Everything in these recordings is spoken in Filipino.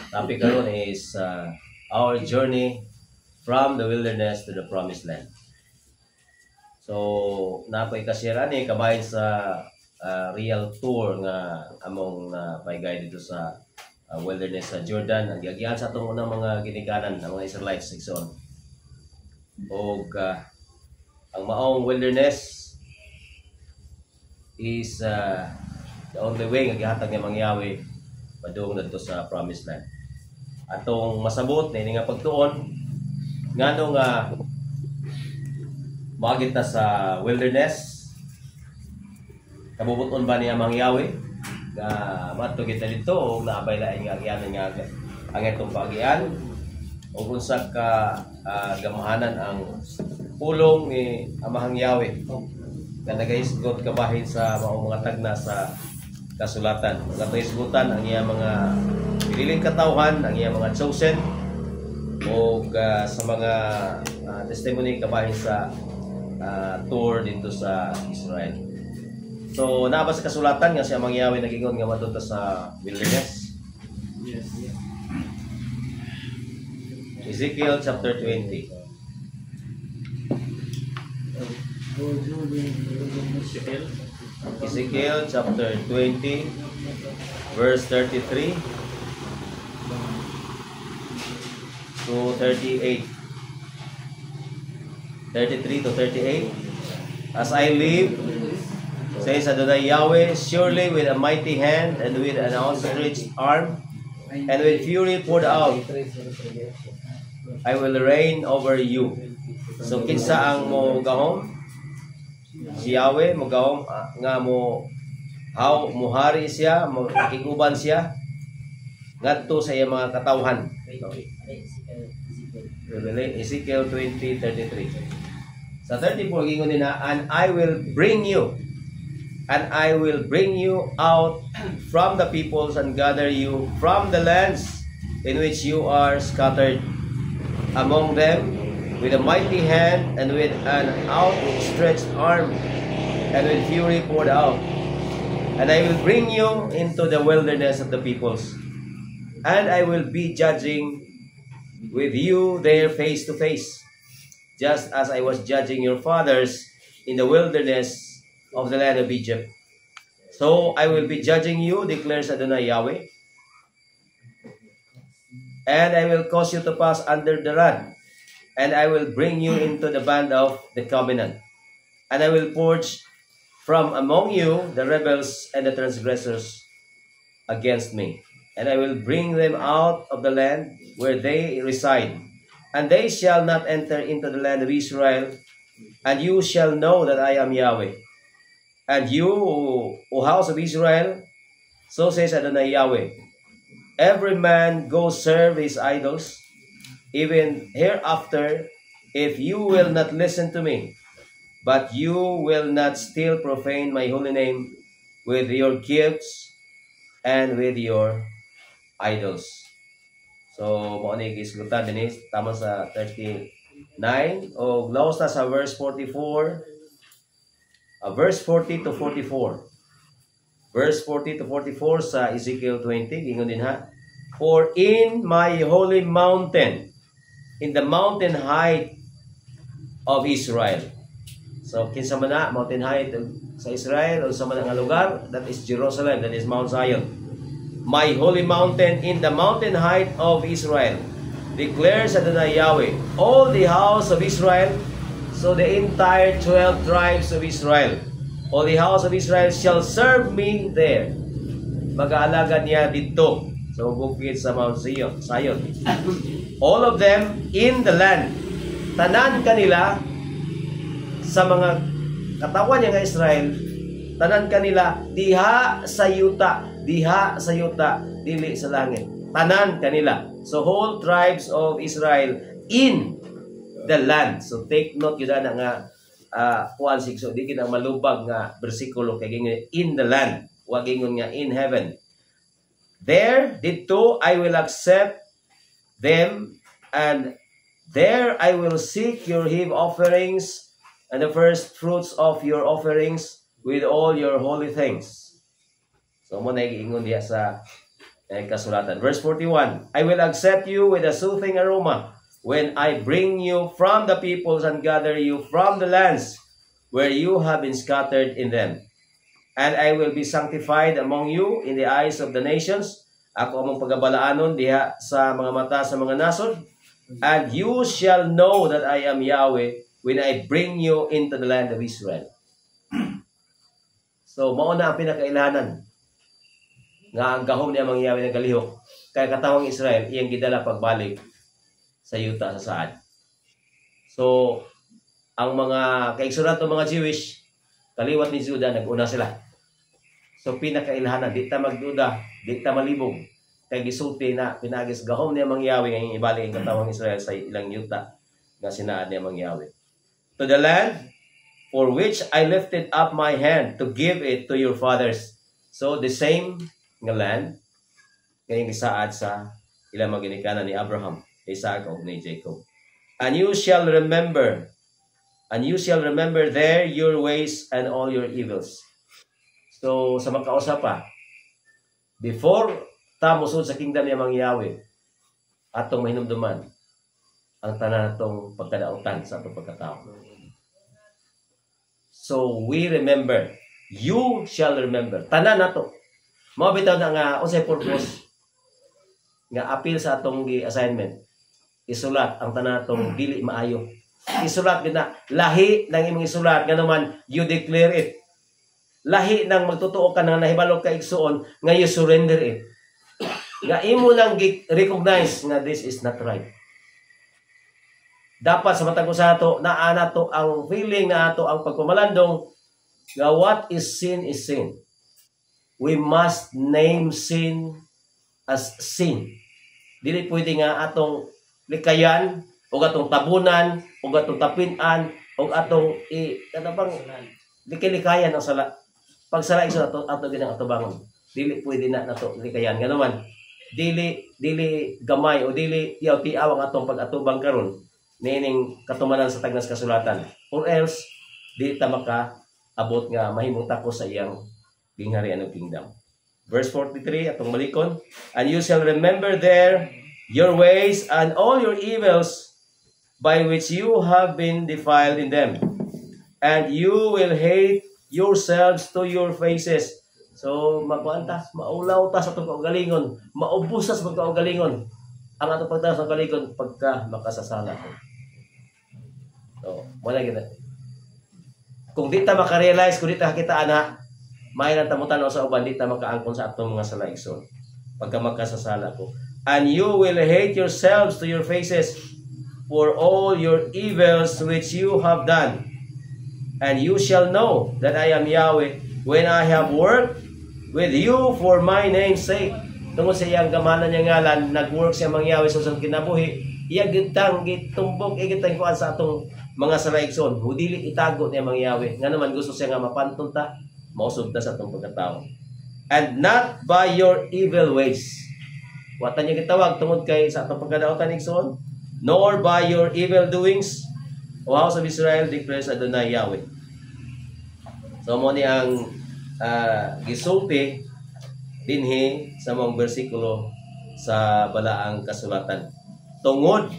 Topic karon is our journey from the wilderness to the promised land. So, napoy kasira ni kabahin sa real tour nga among paigay dito sa wilderness sa Jordan. Ang giagian sa atong unang mga ginikanan ng mga Israelites igsoon. Og ang maong wilderness is the only way nga gihatag ni Mang Yahweh padung dito sa promised land. Atong masabot ni nga pagtuon ngano nga moagit ta sa wilderness, kabubuton ba niya Mang Yahweh nga mato kita dito o naabay lain nga agyanan nga ang itong pagyan o unsa ka gamahanan ang pulong ni Amahang Yahweh nga nagahisgot kabahin sa mga tagna sa kasulatan. Nagahisgutan ang iya mga pililing katawhan, ang iya mga chosen o sa mga testimony kabahin sa tour dito sa Israel. So, naaba sa kasulatan nga siya Mang Yahweh nagingon nga madunta sa wilderness. Yes. Ezekiel chapter 20. Ezekiel chapter 20 verse 33 to 38. 33 to 38. As I live, says Adonai Yahweh, surely with a mighty hand and with an outstretched arm and with fury poured out, I will reign over you. So kinsa ang mo gahom? Si Yahweh mo gahom nga mo muhari siya, makiguban siya ngadto sa iyang mga katawhan. Ezekiel 20:33. Sa 34 gingon nila, and I will bring you out from the peoples and gather you from the lands in which you are scattered among them with a mighty hand and with an outstretched arm and with fury poured out. And I will bring you into the wilderness of the peoples, and I will be judging with you there face to face, just as I was judging your fathers in the wilderness of the land of Egypt. So I will be judging you, declares Adonai Yahweh, and I will cause you to pass under the rod, and I will bring you into the band of the covenant, and I will purge from among you the rebels and the transgressors against me, and I will bring them out of the land where they reside, and they shall not enter into the land of Israel, and you shall know that I am Yahweh. And you, O house of Israel, so says Adonai Yahweh, every man go serve his idols, even hereafter, if you will not listen to me, but you will not still profane my holy name with your gifts and with your idols. So, mo ni gisgutan din tama sa 39 o laos na sa verse 44. Verse 40 to 44. Verse 40 to 44 sa Ezekiel 20, gingon din ha. For in my holy mountain, in the mountain height of Israel. So, kinsa man na mountain height sa Israel o sa man nga lugar, that is Jerusalem, that is Mount Zion. My holy mountain in the mountain height of Israel, declares Adonai Yahweh, all the house of Israel, so the entire 12 tribes of Israel, all the house of Israel shall serve me there. Mag-aalaga niya dito sa bukid sa Mount Zion. All of them in the land. Tanan kanila sa mga katawan niya nga Israel, tanan kanila diha sa yuta, dili sa langit. Tanan kanila. So whole tribes of Israel in the land. So take note yun na nga 1:6. So di kita malubag nga bersikulo kay gingon in the land, wa gingon nga in heaven. There dito I will accept them, and there I will seek your heave offerings and the first fruits of your offerings with all your holy things. So mo na giingon diya sa kasulatan. Verse 41, I will accept you with a soothing aroma when I bring you from the peoples and gather you from the lands where you have been scattered in them. And I will be sanctified among you in the eyes of the nations. Ako among pagabalaanon diha sa mga mata sa mga nasod. And you shall know that I am Yahweh when I bring you into the land of Israel. So, mauna ang pinakailahanan nga ang gahom niya mangyayari ng kalihok kay katawang Israel iyang gidala pagbalik sa yuta sa saad. So ang mga kaigsurat ng mga Jewish kaliwat ni Juda naguna sila. So pinakailahanan di ta magduda, di ta malibog kay gisulti na pinagis gahom niya mangyayari nga ibalik ang katawang Israel sa ilang yuta nga sinaad niya mangyayari. To the land for which I lifted up my hand to give it to your fathers. So the same nga land ngayong isaad sa ilang mga ginikanan ni Abraham, Isaac, o ni Jacob. And you shall remember there your ways and all your evils. So sa magkausapa, before ta musud sa kingdom niya Yahweh, atong mahinumduman ang tanan natong pagkadautan sa atong pagkatao. So we remember, you shall remember, tanan nato. Mao bitaw na nga unsay purpose nga apil sa atong assignment. Isulat ang tanan natong dili maayo. Isulat gid na lahi nang imong isulat nga naman you declare it. Lahi nang magtutuo ka nang nahibalo ka igsuon nga you surrender it. Nga imo nang recognize nga this is not right. Dapat sa matag usa to naa nato ang feeling na ato ang pagpamalandong nga what is sin is sin. We must name sin as sin. Dili pwede nga atong likayan o atong tabunan o atong tapinan o atong likay-likayan ang sala. Pag sala iso ato ginang atubangon. Dili pwede na nato likayan nga naman. Dili gamay o dili tiaw ang atong pag-atubang karon nining katumanan sa tagnas kasulatan. Or else di ta maka-abot nga mahimong takos sa iyang gingharian ng kingdom. Verse 43, atong malikon, and you shall remember there your ways and all your evils by which you have been defiled in them. And you will hate yourselves to your faces. So, makuanta, maulaw ta sa itong kaugalingon, maubos sa itong kaugalingon. Ang atong pagtaas ng kaugalingon pagka makasasala ko. So, wala gina. Kung di ta makarealize, kung di ta kita ana, may lang tamutan o sa uban, di ta makaangkon sa atong mga salaigson. Pagka magkasasala ko. And you will hate yourselves to your faces for all your evils which you have done. And you shall know that I am Yahweh when I have worked with you for my name's sake. Tungkol sa iyang gamanan niya ngalan, nag-work siya mang Yahweh sa kinabuhi, iya gitang gitumbok, igitang kuan sa atong mga salaigson. Hudili itago niya mang Yahweh. Nga naman gusto siya nga mapantun ta, mausog ta sa atong pagkatao. And not by your evil ways. Watan niya gitawag tungod kay sa atong pagkadautan igsoon, nor by your evil doings, O house of Israel, declares Adonai Yahweh. So mo ni ang gisulti dinhi sa mga bersikulo sa balaang kasulatan. Tungod,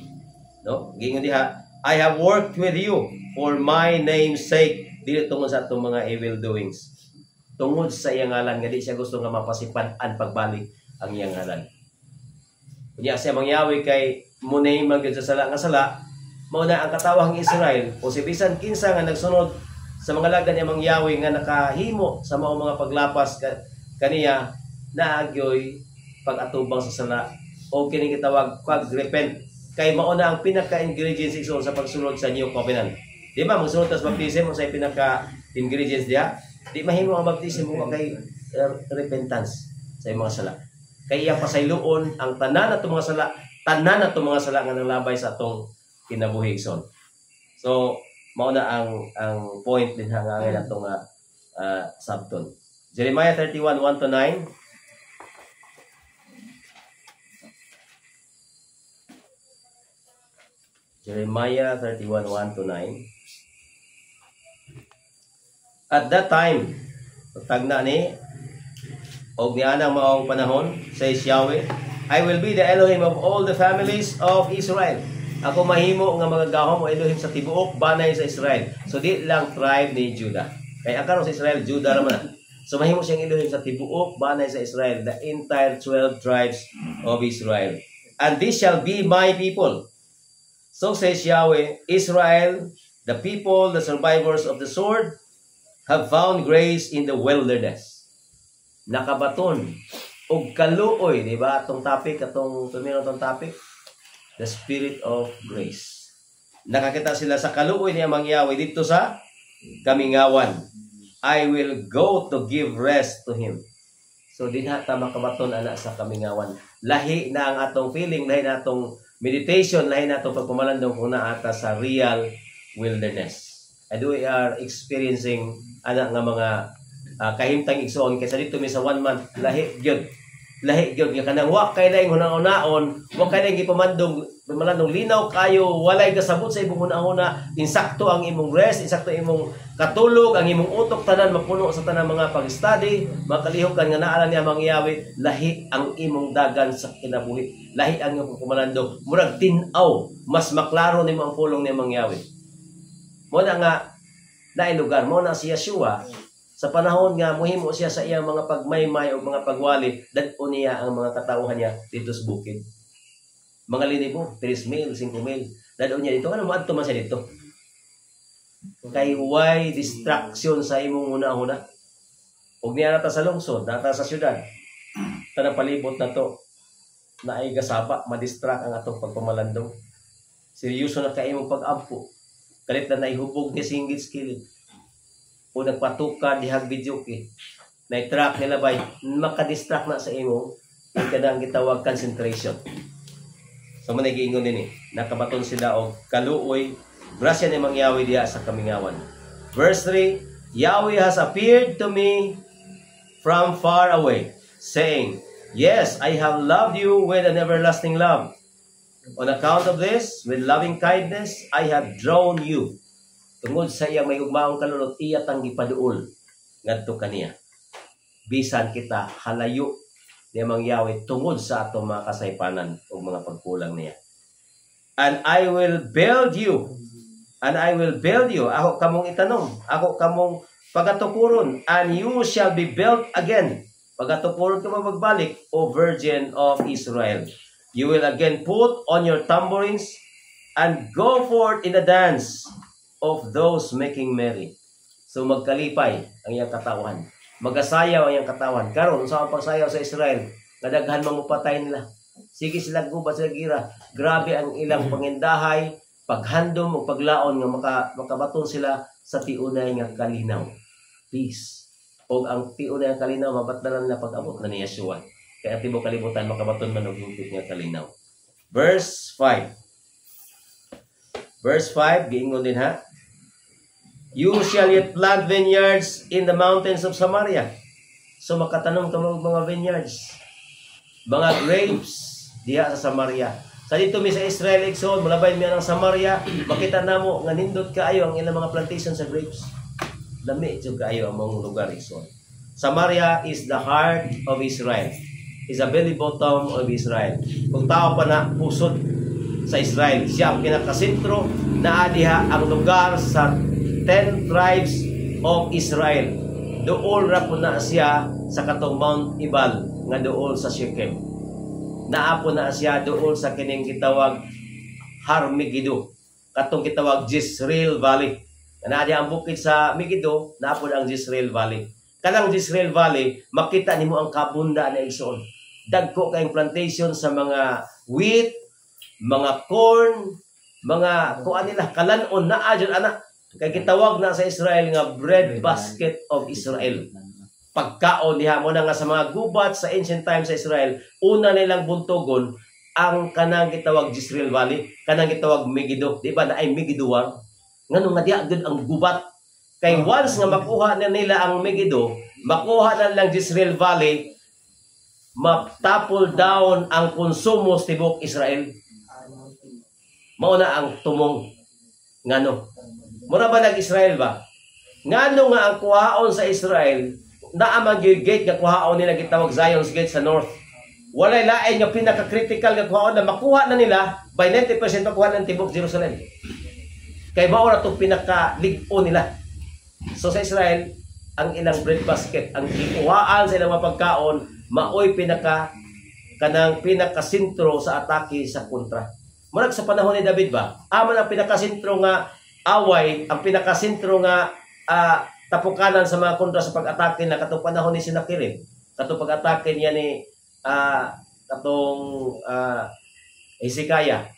no? Gingon diha, I have worked with you for my name's sake. Dili tungod sa atong mga evil doings. Tungod sa iyang ngalan nga di siya gusto nga mapasipan-an pagbalik ang iyang ngalan. Kunya siya mangyawi kay munay magid sa sala nga sala, mao na ang katawang Israel o si bisan kinsa nga nagsunod sa mga lagda niya mangyawi nga nakahimo sa mao mga paglapas kaniya naagyoy pag-atubang sa sala o kini gitawag pag-repent kay mao na ang pinaka-ingredients sa pagsunod sa New Covenant. Di ba magsunod tas baptism unsay pinaka-ingredients diya? Di mahimo ang baptism mo kay repentance sa mga sala. Kay iyang pasayloon ang tanan atong mga sala, tanan atong mga sala nga nanglabay sa atong kinabuhi igsoon. So mao na ang point din hangangin atong sabton. Jeremiah 31:1-9. Jeremiah 31:1-9. At that time, tagna ni Og nianang maong panahon, says Yahweh, I will be the Elohim of all the families of Israel. Ako mahimo nga mga gahom o Elohim sa tibuok banay sa Israel. So di lang tribe ni Judah. Kaya karon sa Israel, Judah raman. So mahimo siyang Elohim sa tibuok banay sa Israel, the entire 12 tribes of Israel. And this shall be my people. So says Yahweh, Israel, the people, the survivors of the sword, have found grace in the wilderness. Nakabaton og kaluoy, di ba? Atong topic, atong tumino atong topic, the spirit of grace. Nakakita sila sa kaluoy niya Amang Yahweh dito sa kamingawan. I will go to give rest to him. So dinha ta makabaton ana sa kamingawan. Lahi na ang atong feeling, lahi na atong meditation, lahi na atong pagpamalandong kung naata sa real wilderness. And we are experiencing ana nga mga kahimtang igsoon kaysa dito mi sa 1 month lahi gyud nga kanang wa kay laing hunang-hunaon, wa kay laing gipamandong malandong linaw kayo, walay kasabot sa imong hunang-huna, insakto ang imong rest, insakto imong katulog, ang imong utok tanan mapuno sa tanang mga pag-study, makalihokan nga naala ni Amang Yahweh, lahi ang imong dagan sa kinabuhi, lahi ang imong kumalandong murag tin-aw, mas maklaro nimo ang pulong ni Amang Yahweh. Mo na nga naay lugar mo na si Yeshua sa panahon nga muhimo siya sa iyang mga pagmaymay o mga pagwali, dadto niya ang mga katauhan niya dito sa bukid. Mga linibo, 3,000, 5,000. Dadto niya dito. Ano maadto man siya dito? Kay why distraction sa imong una-una? Ug niya nata sa lungsod, nata sa syudad. Tanang palibot na to, na ay gasaba, madistract ang atong pagpamalandong. Seryoso na kay imong pag-ampo. Kalit na naihubog ni singgit skill. O nagpatuka dihag video na-track nila ba makadistract na sa imo yung kanang gitawag concentration. So man nagiingon din nakabaton sila og kaluoy grasya ni Mang Yahweh diha sa kamingawan. Verse 3, Yahweh has appeared to me from far away, saying, yes, I have loved you with an everlasting love. On account of this, with loving kindness I have drawn you. Tungod sa iyang may ugmaong kalulot, iya tang gipaduol ngadto kaniya. Bisan kita halayo ni Amang Yahweh tungod sa atong mga kasaypanan o mga pagkulang niya. And I will build you. And I will build you. Ako kamong itanom. Ako kamong pagatukuron. And you shall be built again. Pagatukuron ka magbalik, O Virgin of Israel. You will again put on your tambourines and go forth in the dance of those making merry. So magkalipay ang iyang katawan. Magasayaw ang iyang katawan. Karon sa pagsayaw sa Israel, nadaghan mamupatay nila. Sige sila gubat sila gira. Grabe ang ilang pangindahay, paghandom o paglaon nga makabaton sila sa tiunay nga kalinaw. Peace. O ang tiunay nga kalinaw mabatdalan na pag-abot na ni Yeshua. Kaya tibo kalibutan makabaton man og hingpit nga kalinaw. Verse 5. Verse 5, giingon din ha. You shall yet plant vineyards in the mountains of Samaria. So makatanom ka mga vineyards. Mga grapes diha sa Samaria. Sa dito mi sa Israel Exod, mulabay mi ang Samaria, makita namo nga nindot kaayo ang ilang mga plantation sa grapes. Dami jud kaayo ang mga lugar Exod. Samaria is the heart of Israel. Is a belly bottom of Israel. Kung tao pa na pusod sa Israel, siya ang pinakasentro na adiha ang lugar sa 10 tribes of Israel. Dool ra po na siya sa katong Mount Ebal nga dool sa Shechem. Naapo na siya dool sa kining gitawag Har Megiddo, katong gitawag Jezreel Valley. Naa ang bukid sa Megiddo, naapo ang Jezreel Valley. Kanang Jezreel Valley, makita nimo ang kabunda na igsoon. Dagko kayong plantation sa mga wheat, mga corn, mga kuan nila kalanon na adyon anak. Kay gitawag na sa Israel nga bread basket of Israel. Pagkaon diha mo na nga sa mga gubat sa ancient times sa Israel, una nilang buntogon ang kanang gitawag Jezreel Valley, kanang gitawag Megiddo, di ba na ay Megidduwang. Ngano nga diha gud ang gubat. Kay once nga makuha na nila ang Megiddo, makuha na lang Jezreel Valley, matapol down ang konsumo sa tibok Israel. Mao na ang tumong. Ngano? Mura ba nag-Israel ba? Ngano nga ang kuhaon sa Israel, naamang yung gate nga kuhaon nila gitawag Zion's Gate sa north. Walay lain nga pinaka-critical nga kuhaon na makuha na nila by 90% makuha ng tibok Jerusalem. Kay mao na itong pinaka-ligo nila. So sa Israel, ang ilang breadbasket, ang ikuhaan sa ilang mga pagkaon, maoy kanang pinakasintro sa atake sa kontra. Murag sa panahon ni David ba? Aman ang pinakasintro nga away, ang pinakasintro nga tapukanan sa mga kontra sa pag-atake na katong panahon ni Sennacherib. Katong pag-atake niya ni Hezekiah.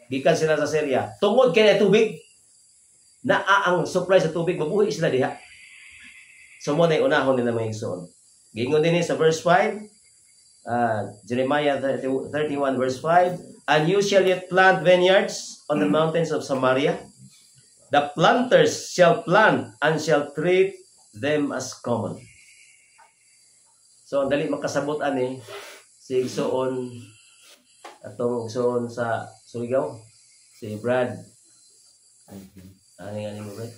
Gikan sila sa Syria. Tungod kay tubig, ang supply sa tubig, mabuhi sila diha. So mo na unahon nila mga igsoon. Gingon din sa verse 5, Jeremiah 31 verse 5, and you shall yet plant vineyards on the mountains of Samaria. The planters shall plant and shall treat them as common. So, ang dali makasabot ani si igsoon atong igsoon sa Surigao, si Brad. Ano nga mo, Brad?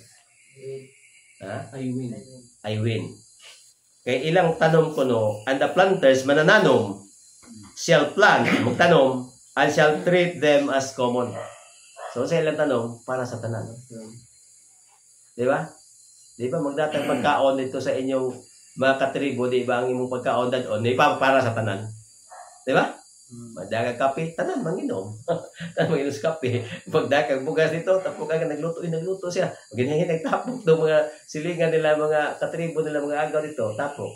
I win. Kay ilang tanom ko no, and the planters manananom shall plant, magtanom, and shall treat them as common. So sa ilang tanom, para sa tanan. Di ba? Di ba magdatang pagkaon dito sa inyong mga katribo, di ba ang imong pagkaon dadon, di ba para sa tanan? Di ba? Magdagang kape, tanan manginom. Tanan manginom sa kape. Magdagang bugas dito, tapos kaya nagluto siya. Ginhahin nagtapok do mga silingan nila, mga katribo nila, mga agaw dito, tapok.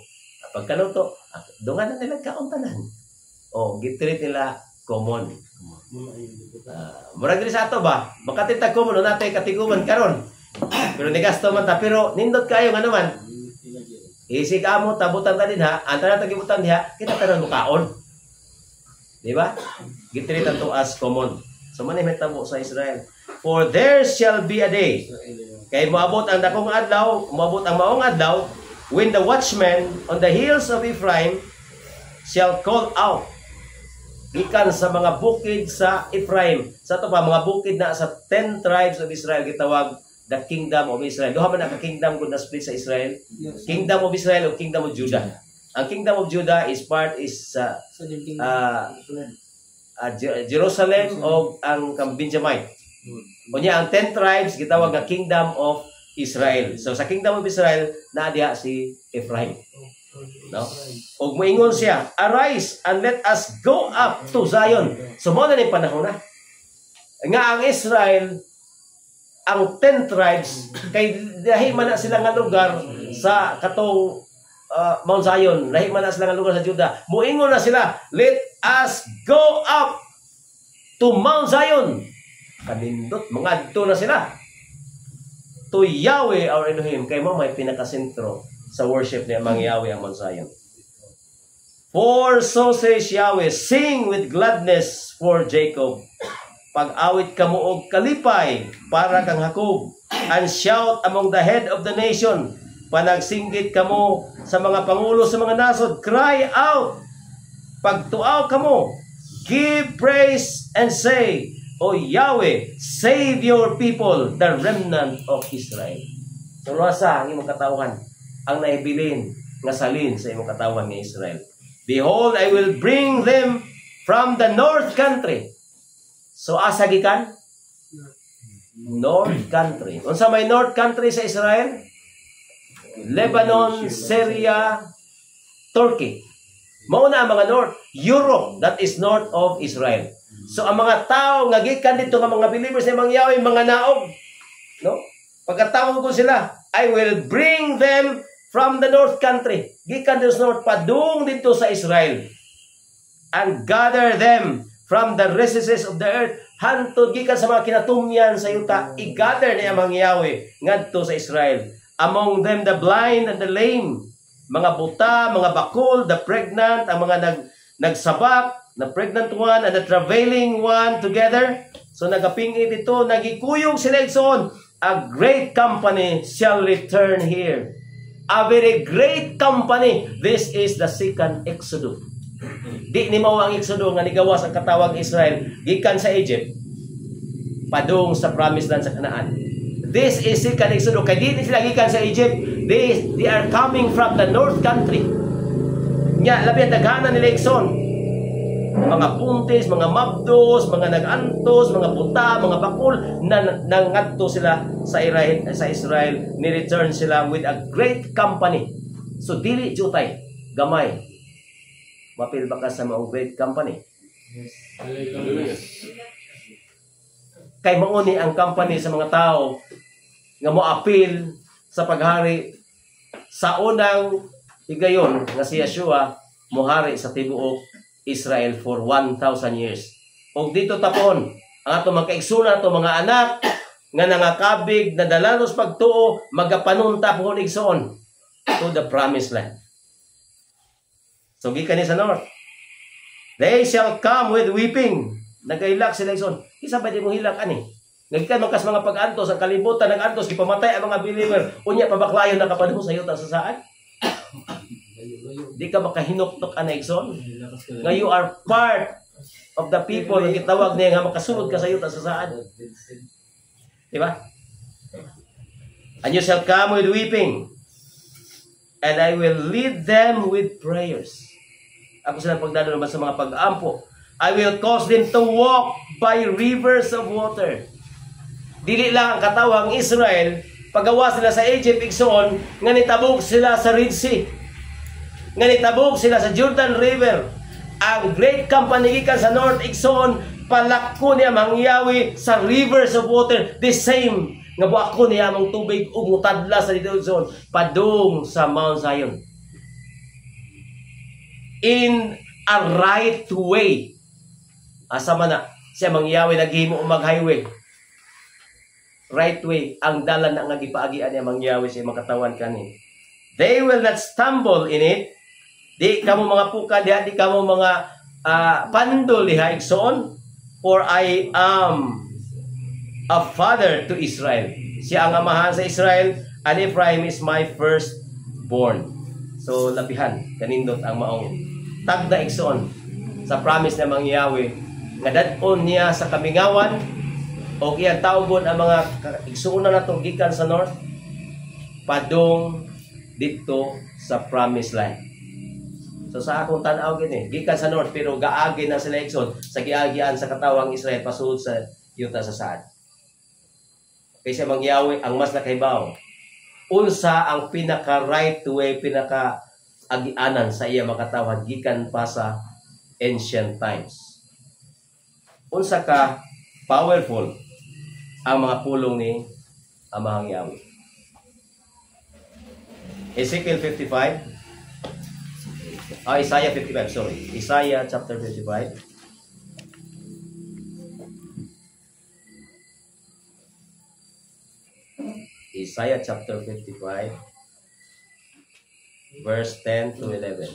Pagkaluto, dungan na nila kaon tanan. O, gitreat nila common. Murag diri sa ato ba? Makatitag common natay katiguman karon. Pero nigasto man ta, pero nindot kayo nga naman. Isig amo tabutan ta din ha, antara tagibutan diha, kita tanan mukaon. Di ba? Gitreat ato as common. So man hitabo sa Israel. For there shall be a day. Kay moabot ang dakong adlaw, moabot ang maong adlaw, when the watchmen on the hills of Ephraim shall call out. Gikan sa mga bukid sa Ephraim. Sa ito pa, mga bukid na sa 10 tribes of Israel, gitawag the Kingdom of Israel. Duha man ang kingdom kung na-split sa Israel. Kingdom of Israel o Kingdom of Judah. Ang Kingdom of Judah is Jerusalem o ang Benjamite. Kunya ang 10 tribes gitawag nga Kingdom of Israel. So sa Kingdom of Israel naa diha si Ephraim. No? Og moingon siya, arise and let us go up to Zion. So mo na ni panahon na. Nga ang Israel, ang 10 tribes kay dahil man na sila nga lugar sa katong Mount Zion, dahil man na sila nga lugar sa Judah. Moingon na sila, let us go up to Mount Zion. Kanindot, mga adto na sila. To Yahweh our Elohim, kay mo may pinakasentro sa worship niya mang Yahweh ang Mount Zion. For so says Yahweh, sing with gladness for Jacob. Pag-awit kamo og kalipay para kang Jacob, and shout among the head of the nation. Panagsinggit kamo sa mga pangulo sa mga nasod, cry out. Pagtuaw kamo, give praise and say, O Yahweh, save your people, the remnant of Israel. So rasa ang imong katawhan, ang naibilin nga salin sa imong katawhan ng Israel. Behold, I will bring them from the north country. So asa gikan? North country. Unsa may north country sa Israel? Lebanon, Syria, Turkey. Mao na ang mga north. Europe, that is north of Israel. So ang mga tao nga gikan dito nga mga believers ng mga Yahweh, mga naog, no? Pagkatawag ko sila, I will bring them from the north country. Gikan dito sa north, padung dito sa Israel. And gather them from the recesses of the earth. Hantod gikan sa mga kinatumyan sa yuta, i-gather niya mga Yahweh ngadto sa Israel. Among them the blind and the lame, mga buta, mga bakol, the pregnant, ang mga nagsabak, the pregnant one and the travailing one together. So nagapingit ito, nagikuyog sila igsoon. A great company shall return here. A very great company. This is the second Exodus. Di ni mao ang Exodus nga nigawas ang katawag Israel gikan sa Egypt padung sa promised land sa Canaan. This is second Exodus. Kaya di sila gikan sa Egypt. They are coming from the north country. Nya, labi ang daghanan nila Exxon. Mga puntis, mga mabdos, mga nagantos, mga buta, mga bakul, nangadto sila sa Israel, ni-return sila with a great company. So, dili jutay, gamay. Mapil ba ka sa mga great company? Yes. Hallelujah. Kay mauni ang company sa mga tao nga mo-appeal sa paghari sa unang higayon nga si Yeshua mohari sa tibuok Israel for 1,000 years. Og dito tapon ang ato mga kaigsunan, ato mga anak nga nangakabig na dalanos pagtuo magapanunta po igsoon to the promised land. So gikan ni sa north. They shall come with weeping. Nagailak sila igsoon. Isa ba di mo hilak ani? Nagkan magkas mga pag-antos ang kalibutan nag-antos gipamatay ang mga believer. Unya pabaklayon na kapadung sa yuta sa saan? Di ka makahinuktok ana igsoon. Nga you are part of the people na gitawag niya nga makasulod ka sa yuta sa saan. Di ba? And you shall come with weeping, and I will lead them with prayers. Ako sila pagdadalo naman sa mga pag-ampo. I will cause them to walk by rivers of water. Dili lang ang katawang Israel, pagawa sila sa Egypt, igsoon, nga nitabog sila sa Red Sea. Nga nitabog sila sa Jordan River. Ang great company gikan sa North, igsoon, palako niya mangyawi sa rivers of water. The same nga buako niya among tubig umutadla sa dito igsoon, padung sa Mount Zion. In a right way. Asa man na siya mangyawi naghimo og mag-highway. Right way ang dalan na nga gipaagian niya mangyawi siya makatawan kani. They will not stumble in it. Di kamo mga puka diha, di kamo mga pandol diha igsoon. For I am a father to Israel. Siya ang amahan sa Israel, and Ephraim is my firstborn. So labihan kanindot ang maong tagda igsoon sa promise na mangyawi nga dad-on niya sa kamingawan o iyang tawgon ang mga igsuuna nato gikan sa north padung dito sa promised land. So sa akong tan-aw gini gikan sa north pero gaagi na sila igsoon sa giagian sa katawang Israel pasud sa yuta sa saad. Kaysa mangyawi ang mas nakahibaw. Unsa ang pinaka right way, pinaka agianan sa iya makatawhan gikan pa sa ancient times. Unsa ka powerful ang mga pulong ni Amahang Yahweh. Ezekiel 55. Isaiah 55, sorry. Isaiah chapter 55. Isaiah chapter 55, verse 10 to 11.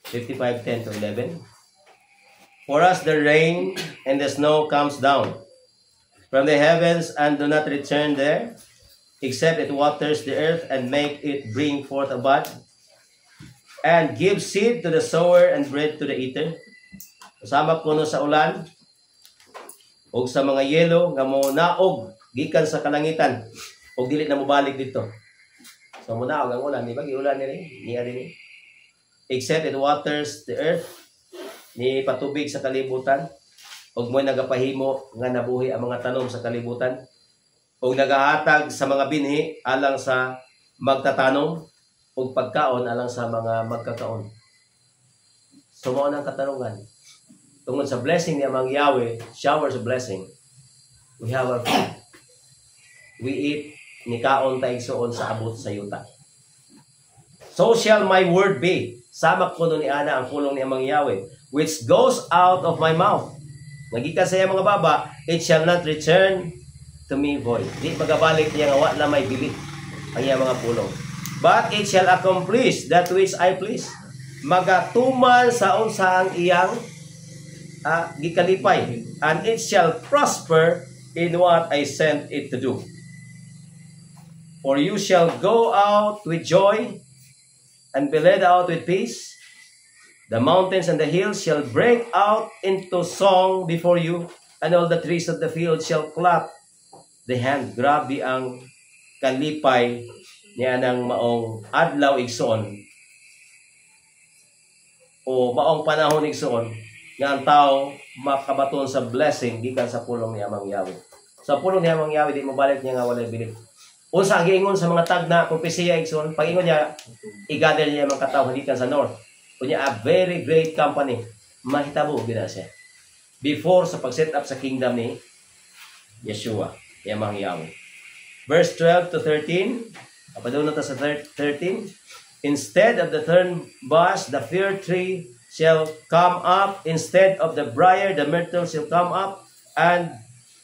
55:10 to 11. For us the rain and the snow comes down from the heavens and do not return there, except it waters the earth and make it bring forth a bud, and give seed to the sower and bread to the eater. Kasama kuno sa ulan, o sa mga yelo nga mo naog gikan sa kalangitan o dili na mo balik dito. So mo naog ang ulan, di ba? Giulan niya rin. Except it waters the earth, ni patubig sa kalibutan, og mo'y nagapahimo nga nabuhi ang mga tanom sa kalibutan, og nagahatag sa mga binhi alang sa magtatanom, og pagkaon alang sa mga magkakaon. So mao nang katarungan. Tungod sa blessing ni Amang Yahweh, showers of blessing, we have our food. We eat, ni kaon tayo soon sa abot sa yuta. So shall my word be. Samak ko ni Ana ang pulong ni Amang Yahweh, which goes out of my mouth. Nagika sa mga baba, it shall not return to me void. Di magabalik niya nga wa na may bili ang iyang mga pulong. But it shall accomplish that which I please. Magatuman sa unsa ang iyang gikalipay, and it shall prosper in what I sent it to do. For you shall go out with joy and be led out with peace. The mountains and the hills shall break out into song before you, and all the trees of the field shall clap the hand. Grabe ang kalipay niya ng maong adlaw igsoon o maong panahon igsoon nga ang tao makabaton sa blessing gikan sa pulong ni Amang Yahweh. Sa pulong ni Amang Yahweh di mabalik niya nga walay bilib. Unsa ang giingon sa mga tagna propesiya igsoon, pag-ingon niya i-gather niya mga katao gikan sa north. Kunya a very great company mahitabo gina siya before sa pag-set up sa kingdom ni Yeshua, ni Amang Yahweh. Verse 12 to 13, apadun na ta sa 13. Instead of the thorn bush, the fir tree shall come up. Instead of the briar, the myrtle shall come up. And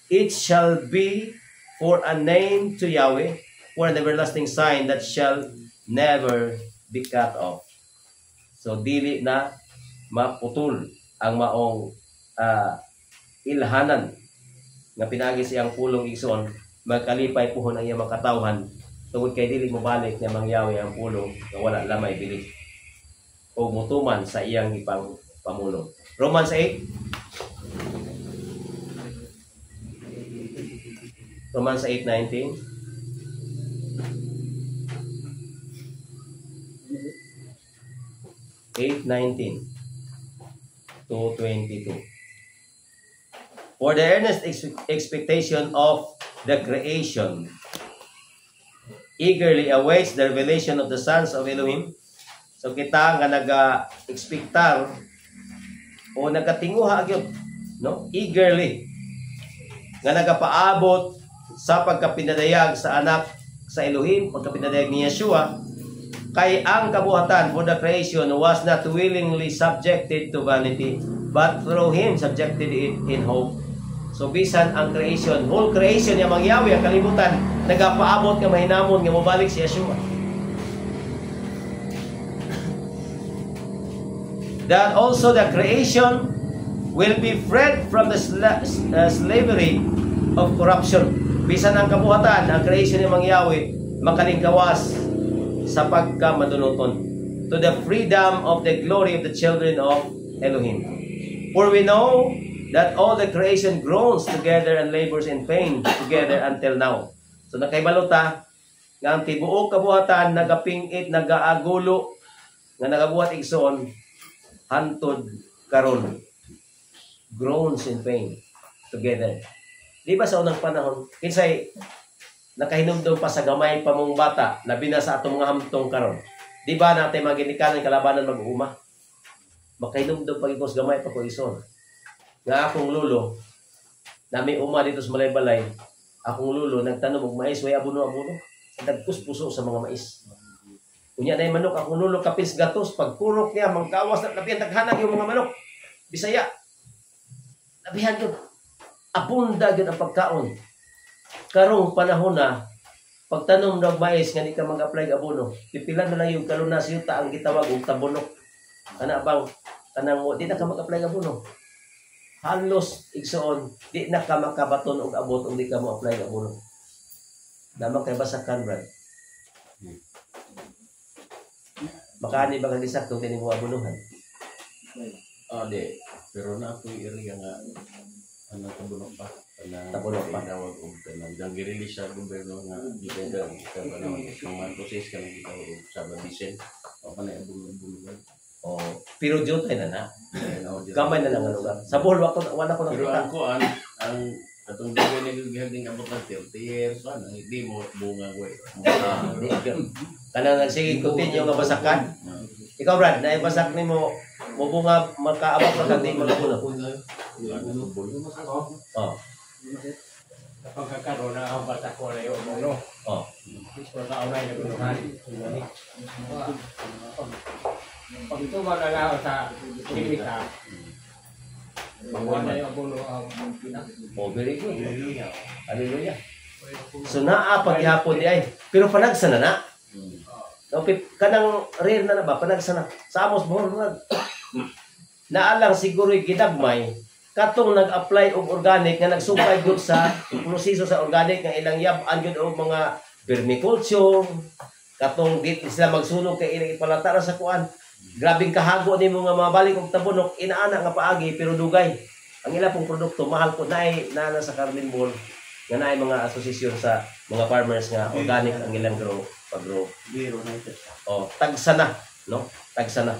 it shall be for a name to Yahweh, for an everlasting sign that shall never be cut off. So, dili na maputol ang maong ilhanan nga pinagi siyang pulong igsoon, magkalipay puhon ang iyang makatawhan tungod kay dili mo balik niya Mang Yahweh ang pulong nga wala lamay bilik o mutuman sa iyang ipang pamulong. Romans 8. Romans 8:19. to 22. For the earnest expectation of the creation eagerly awaits the revelation of the sons of Elohim. So kita nga naga-expectar o nagatinguha gyud, no? Eagerly nga nagapaabot sa pagkapinadayag sa anak sa Elohim, pagkapinadayag ni Yeshua, kay ang kabuhatan for the creation was not willingly subjected to vanity, but through Him subjected it in hope. So bisan ang creation, whole creation niya Mang Yahweh, ang kalibutan, nagapaabot nga mahinamon nga mobalik si Yeshua. That also the creation will be freed from the slavery of corruption. Bisan ang kabuhatan, ang creation ni Mang Yahweh, makalingkawas sa pagkamadunuton to the freedom of the glory of the children of Elohim. For we know that all the creation groans together and labors in pain together until now. So nakaibaluta nga ang tibuok kabuhatan nagapingit, nagaagulo, nga nagabuhat igsoon hantod karon. Groans in pain together. Di ba sa unang panahon, kinsay nakahinumdum pa sa gamay pa mong bata, labi na sa atong mga hamtong karon. Di ba natin maginikanan kalabanan mag-uuma? Makahinumdum pag ikos gamay pa ko ison. Nga akong lulo, nami uma dito sa Balay-Balay, akong lulo, nagtanong og mais, way abuno-abuno. Nagpuspuso sa mga mais. Kunya na yung manok, akong lulo kapis gatos, pagkurok niya, mangkawas na labihan, naghanag yung mga manok. Bisaya. Labihan yun. Apunda yun ang pagkaon. Karong panahon na, pagtanom ng mais nga di ka mag-apply abono, pipila na lang yung kalunas yuta ang gitawag og tabunok. Kana bang kanang mo di na ka mag-apply abono. Halos igsoon di na ka makabaton og abot kung di ka mo apply abono. Damang kay basakan brad. Makani ba kang sakto kini mo abonohan? Di. Pero na ako area nga ano tabunok pa. Tabunok pa. Tawag og tanang dang gi-release sa gobyerno nga depende sa ano mga proses kanang gitawag og sa babisen o kanay abulong-bulungan. Oh, pero jotay na. Gamay na lang ang lugar. Sa Bohol wala ko Pero nakita. ang katong dugay na gihaging abot ng 30 years ano hindi mo bunga ko eh. Kanang sige continue nga basakan. Ikaw Brad, naibasak nimo mo bunga makaabot ka di magabuno. Oh. Pagkakaroon na ang bata ko na yung mono. Oh. Pero kaunay na guluhan. Pag ito magalaw sa kimika, wala yung bulo ang pinak. Oh, very good. Hallelujah. So naa paghihapon di ay. Pero panagsa na na. Okay, kanang rare na ba? Panagsa na. Sa Amos Bohol naalang siguro ginagmay katong nag-apply og organic nga nagsupay gyud sa proseso sa organic nga ilang yab-an gyud og mga vermiculture katong di sila magsunog kay ilang ipalata sa kuan. Grabing kahago nimo nga mabalik og tabunok inaana nga paagi pero dugay. ang ilang pong produkto mahal po na sa Carmen Mall nga naay mga asosasyon sa mga farmers nga organic ang ilang pag-grow. Biro na ito. Oh, tagsa na, no? Tagsa na.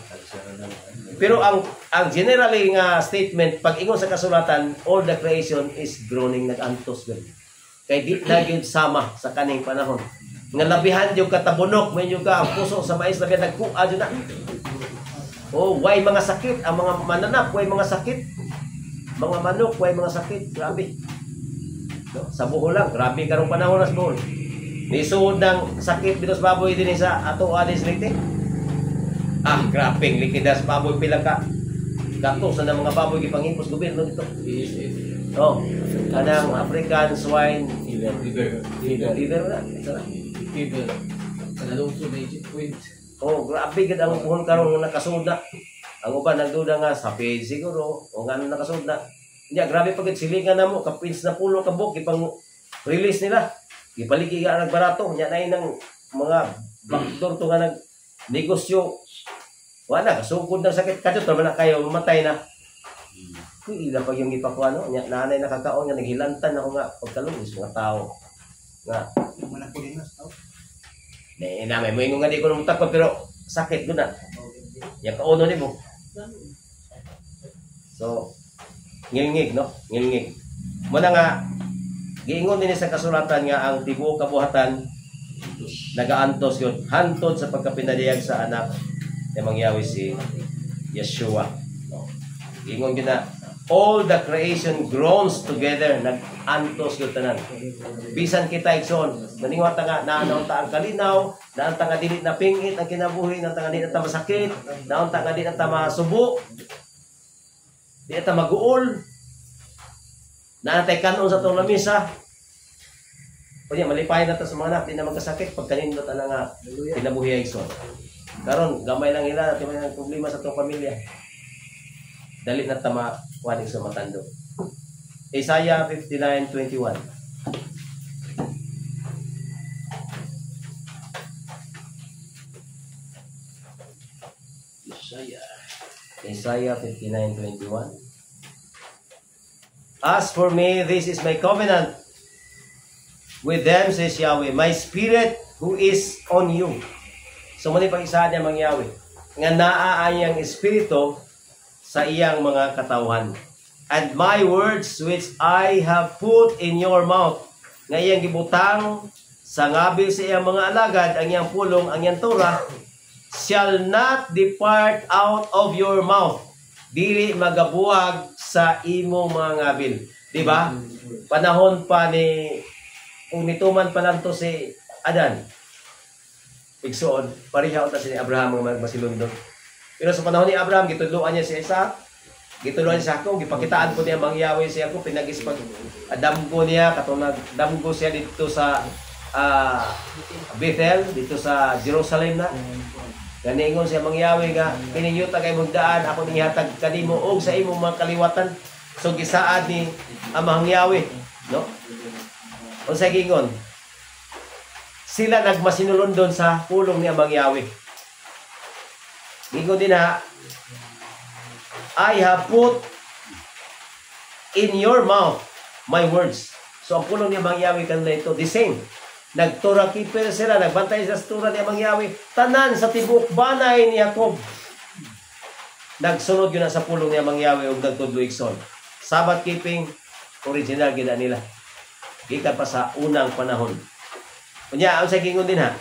Pero ang generally nga statement pag ingon sa kasulatan, all the creation is groaning nag-antos gani. Kay di na gyud sama sa kaning panahon. Nga labihan yung katabunok, may yung ka ang puso sa mais labihan nagkuha dyan na. Oh, way mga sakit, ang mga mananap, way mga sakit. Mga manok, way mga sakit, grabe. No? Sa buho lang, grabe karong panahon na sa buho. Nisuod ng sakit dito sa baboy din sa ato adis lite. Grabe, likidas baboy pila ka. Gatos na mga baboy gipanghipos gobyerno dito. Oh, kanang African swine fever na. Oh, grabe gid ang puhon karon nga nakasud na. Ang uban nagduda nga sa page siguro o ngano nakasud na. Nya grabe pagit silingan namo kapins na pulo ka buk ipang release nila. Gipaliki nga nagbarato nya nay nang mga backdoor to nga nag negosyo. Wala kasugod ng sakit kadto man na kayo mamatay na. Kuy ila pag yung ipakuha no nya nanay nakakaon nga naghilantan ako nga pagkalungis mga tao. Nga Wala ko din na tao. na may moingon nga di ko numutak ko pero sakit gud na. Ya kauno ni mo. So ngilngig no, ngilngig. Muna nga giingon din sa kasulatan nga ang tibuok kabuhatan nagaantos yun hantod sa pagkapinadiyag sa anak ni mangyawi si Yeshua. No. Giingon yun na all the creation groans together nag-antos yun tanan. Bisan kita igsoon, maningot nga naanaw ta ang kalinaw, naon ta nga dili na pingit ang kinabuhi, naon ta nga dili na masakit, naon ta nga dili na masubo. Di ata mag-uol. Naantay kanon sa itong lamisa. Kunya, malipay na ito sa mga anak. Di na magkasakit. Pag kanindot na nga, kinabuhi ay son. Karon gamay lang ila. Di may problema sa itong pamilya. Dali na tama waning sa matando. Isaiah 59:21. Isaiah 59:21. As for me, this is my covenant with them, says Yahweh, my spirit who is on you. So, mali pag isa niya mang Yahweh. Nga naaayang espiritu sa iyang mga katawhan. And my words which I have put in your mouth. Nga iyang gibutang sa ngabil sa iyang mga alagad, ang iyang pulong, ang iyang Torah, shall not depart out of your mouth. Dili magabuwag sa imong mga ngabil. Di ba? Panahon pa ni kung nituman pa lang to si Adan. Igsoon, pareha ta si Abraham nga magmasilundon. Pero sa panahon ni Abraham gitudloan niya si Isaac, gitudloan niya si Jacob, gipakitaan ko niya mangyawi si Jacob, pinagis pag damgo niya katong nagdamgo siya dito sa Bethel, dito sa Jerusalem na. Ganingon siya mangyawi nga kininyo ta kay mugdaan ako ning ihatag kanimo og sa imong mga kaliwatan. So gisaad ni ang mangyawi, no? Unsa gingon? Sila nagmasinulundon sa pulong ni Amang Yahweh. Gingon din ha, I have put in your mouth my words. So ang pulong ni Amang Yahweh kanila ito, the same. Nagtura keeper sila, nagbantay sa tura ni Amang Yahweh. Tanan sa tibok banay ni Jacob. Nagsunod yun na sa pulong ni Amang Yahweh ug nagtudlo igsoon. Sabbath keeping, original gina nila. Gikan pa sa unang panahon. Kunya, ang sa gingon din ha,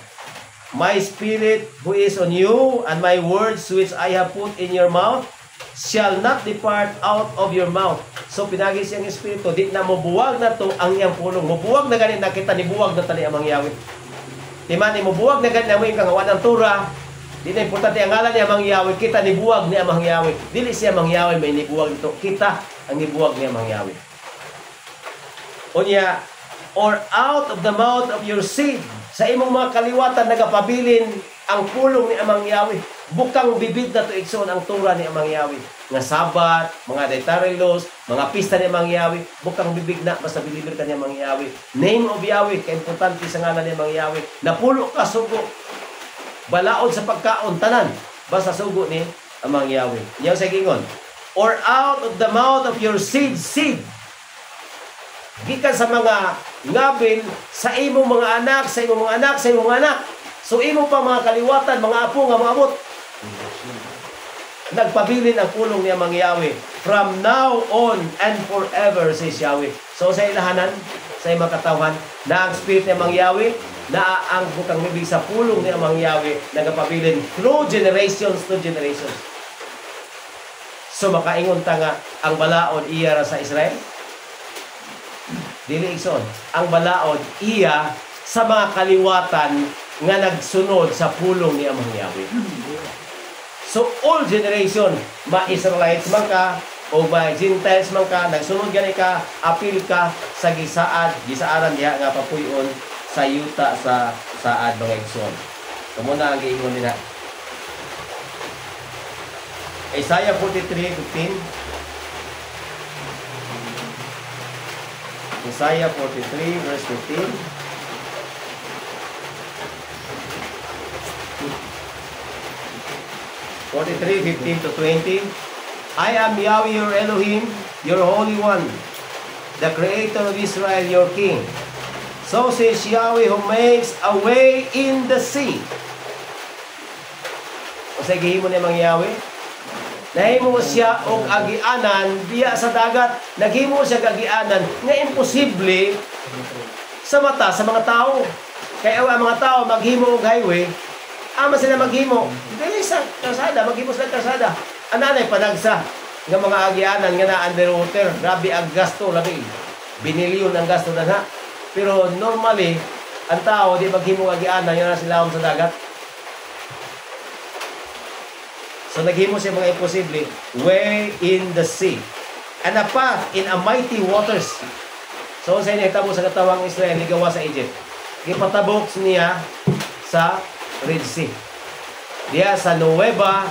my spirit who is on you and my words which I have put in your mouth shall not depart out of your mouth. So pinagi siyang espiritu, di na mobuwag na to ang iyang pulong. Mobuwag na ganit nakita ni buwag na tali Amang Yahweh. Timan ni mobuwag na ganit na mo yung kangawan ng Torah. Di na importante ang ngalan ni Amang Yahweh. Kita ni buwag ni Amang Yahweh. Dili siya Amang Yahweh may nibuwag dito. Kita ang nibuwag ni Amang Yahweh. Unya, or out of the mouth of your seed. Sa imong mga kaliwatan nagapabilin ang pulong ni Amang Yahweh. Bukang bibig na to ikson ang tura ni Amang Yahweh. Nga Sabat, mga dietary laws, mga pista ni Amang Yahweh, bukang bibig na basta believer ka ni Amang Yahweh. Name of Yahweh, kaimportante sa ngalan ni Amang Yahweh. Napulo ka sugo. Balaod sa pagkaon tanan basta sugo ni Amang Yahweh. Iyaw sa gingon. or out of the mouth of your seed. Gikan sa mga ngabil, sa imong mga anak, sa imong mga anak, sa imong mga anak. So imo pa mga kaliwatan, mga apo nga mga abot. Nagpabilin ang pulong niya mga Yahweh. From now on and forever, says Yahweh. So sa ilahanan, sa imong katawhan, na ang spirit niya mga Yahweh, na ang bukang bibig sa pulong niya mga Yahweh, nagpabilin through generations to generations. So makaingon ta nga, ang balaod iya ra sa Israel? Dili igsoon. Ang balaod iya sa mga kaliwatan nga nagsunod sa pulong ni Amang Yahweh. So all generation, ma-Israelites man ka o ma-Gentiles man ka, nagsunod gani ka, apil ka sa gisaaran diha nga papuyon sa yuta sa saad mga igsoon. Kamuna ang giingon nila. Isaiah 43:15. Isaiah 43 verse 15. (43, 15 to 20). I am Yahweh your Elohim, your Holy One, the Creator of Israel, your King. So says Yahweh who makes a way in the sea. O sa gihimo ni Mang Yahweh, nahimo siya og agianan diya sa dagat. Naghimo siya agianan nga imposible sa mata sa mga tao. Kaya ang mga tao maghimo og highway, ama sila maghimo. Dili sa kalsada, maghimo sila kalsada. Ananay panagsa nga mga agianan nga na underwater. Grabe ang gasto, labi. Binilyon ang gasto na. Pero normally, ang tao di maghimo og agianan nga na sila sa dagat. So naghimo siya mga imposible, way in the sea, and a path in a mighty waters. So sa inyo, itabo sa katawang Israel, ligawa sa Egypt. Gipatabok niya sa Red Sea. Diya sa Nueva,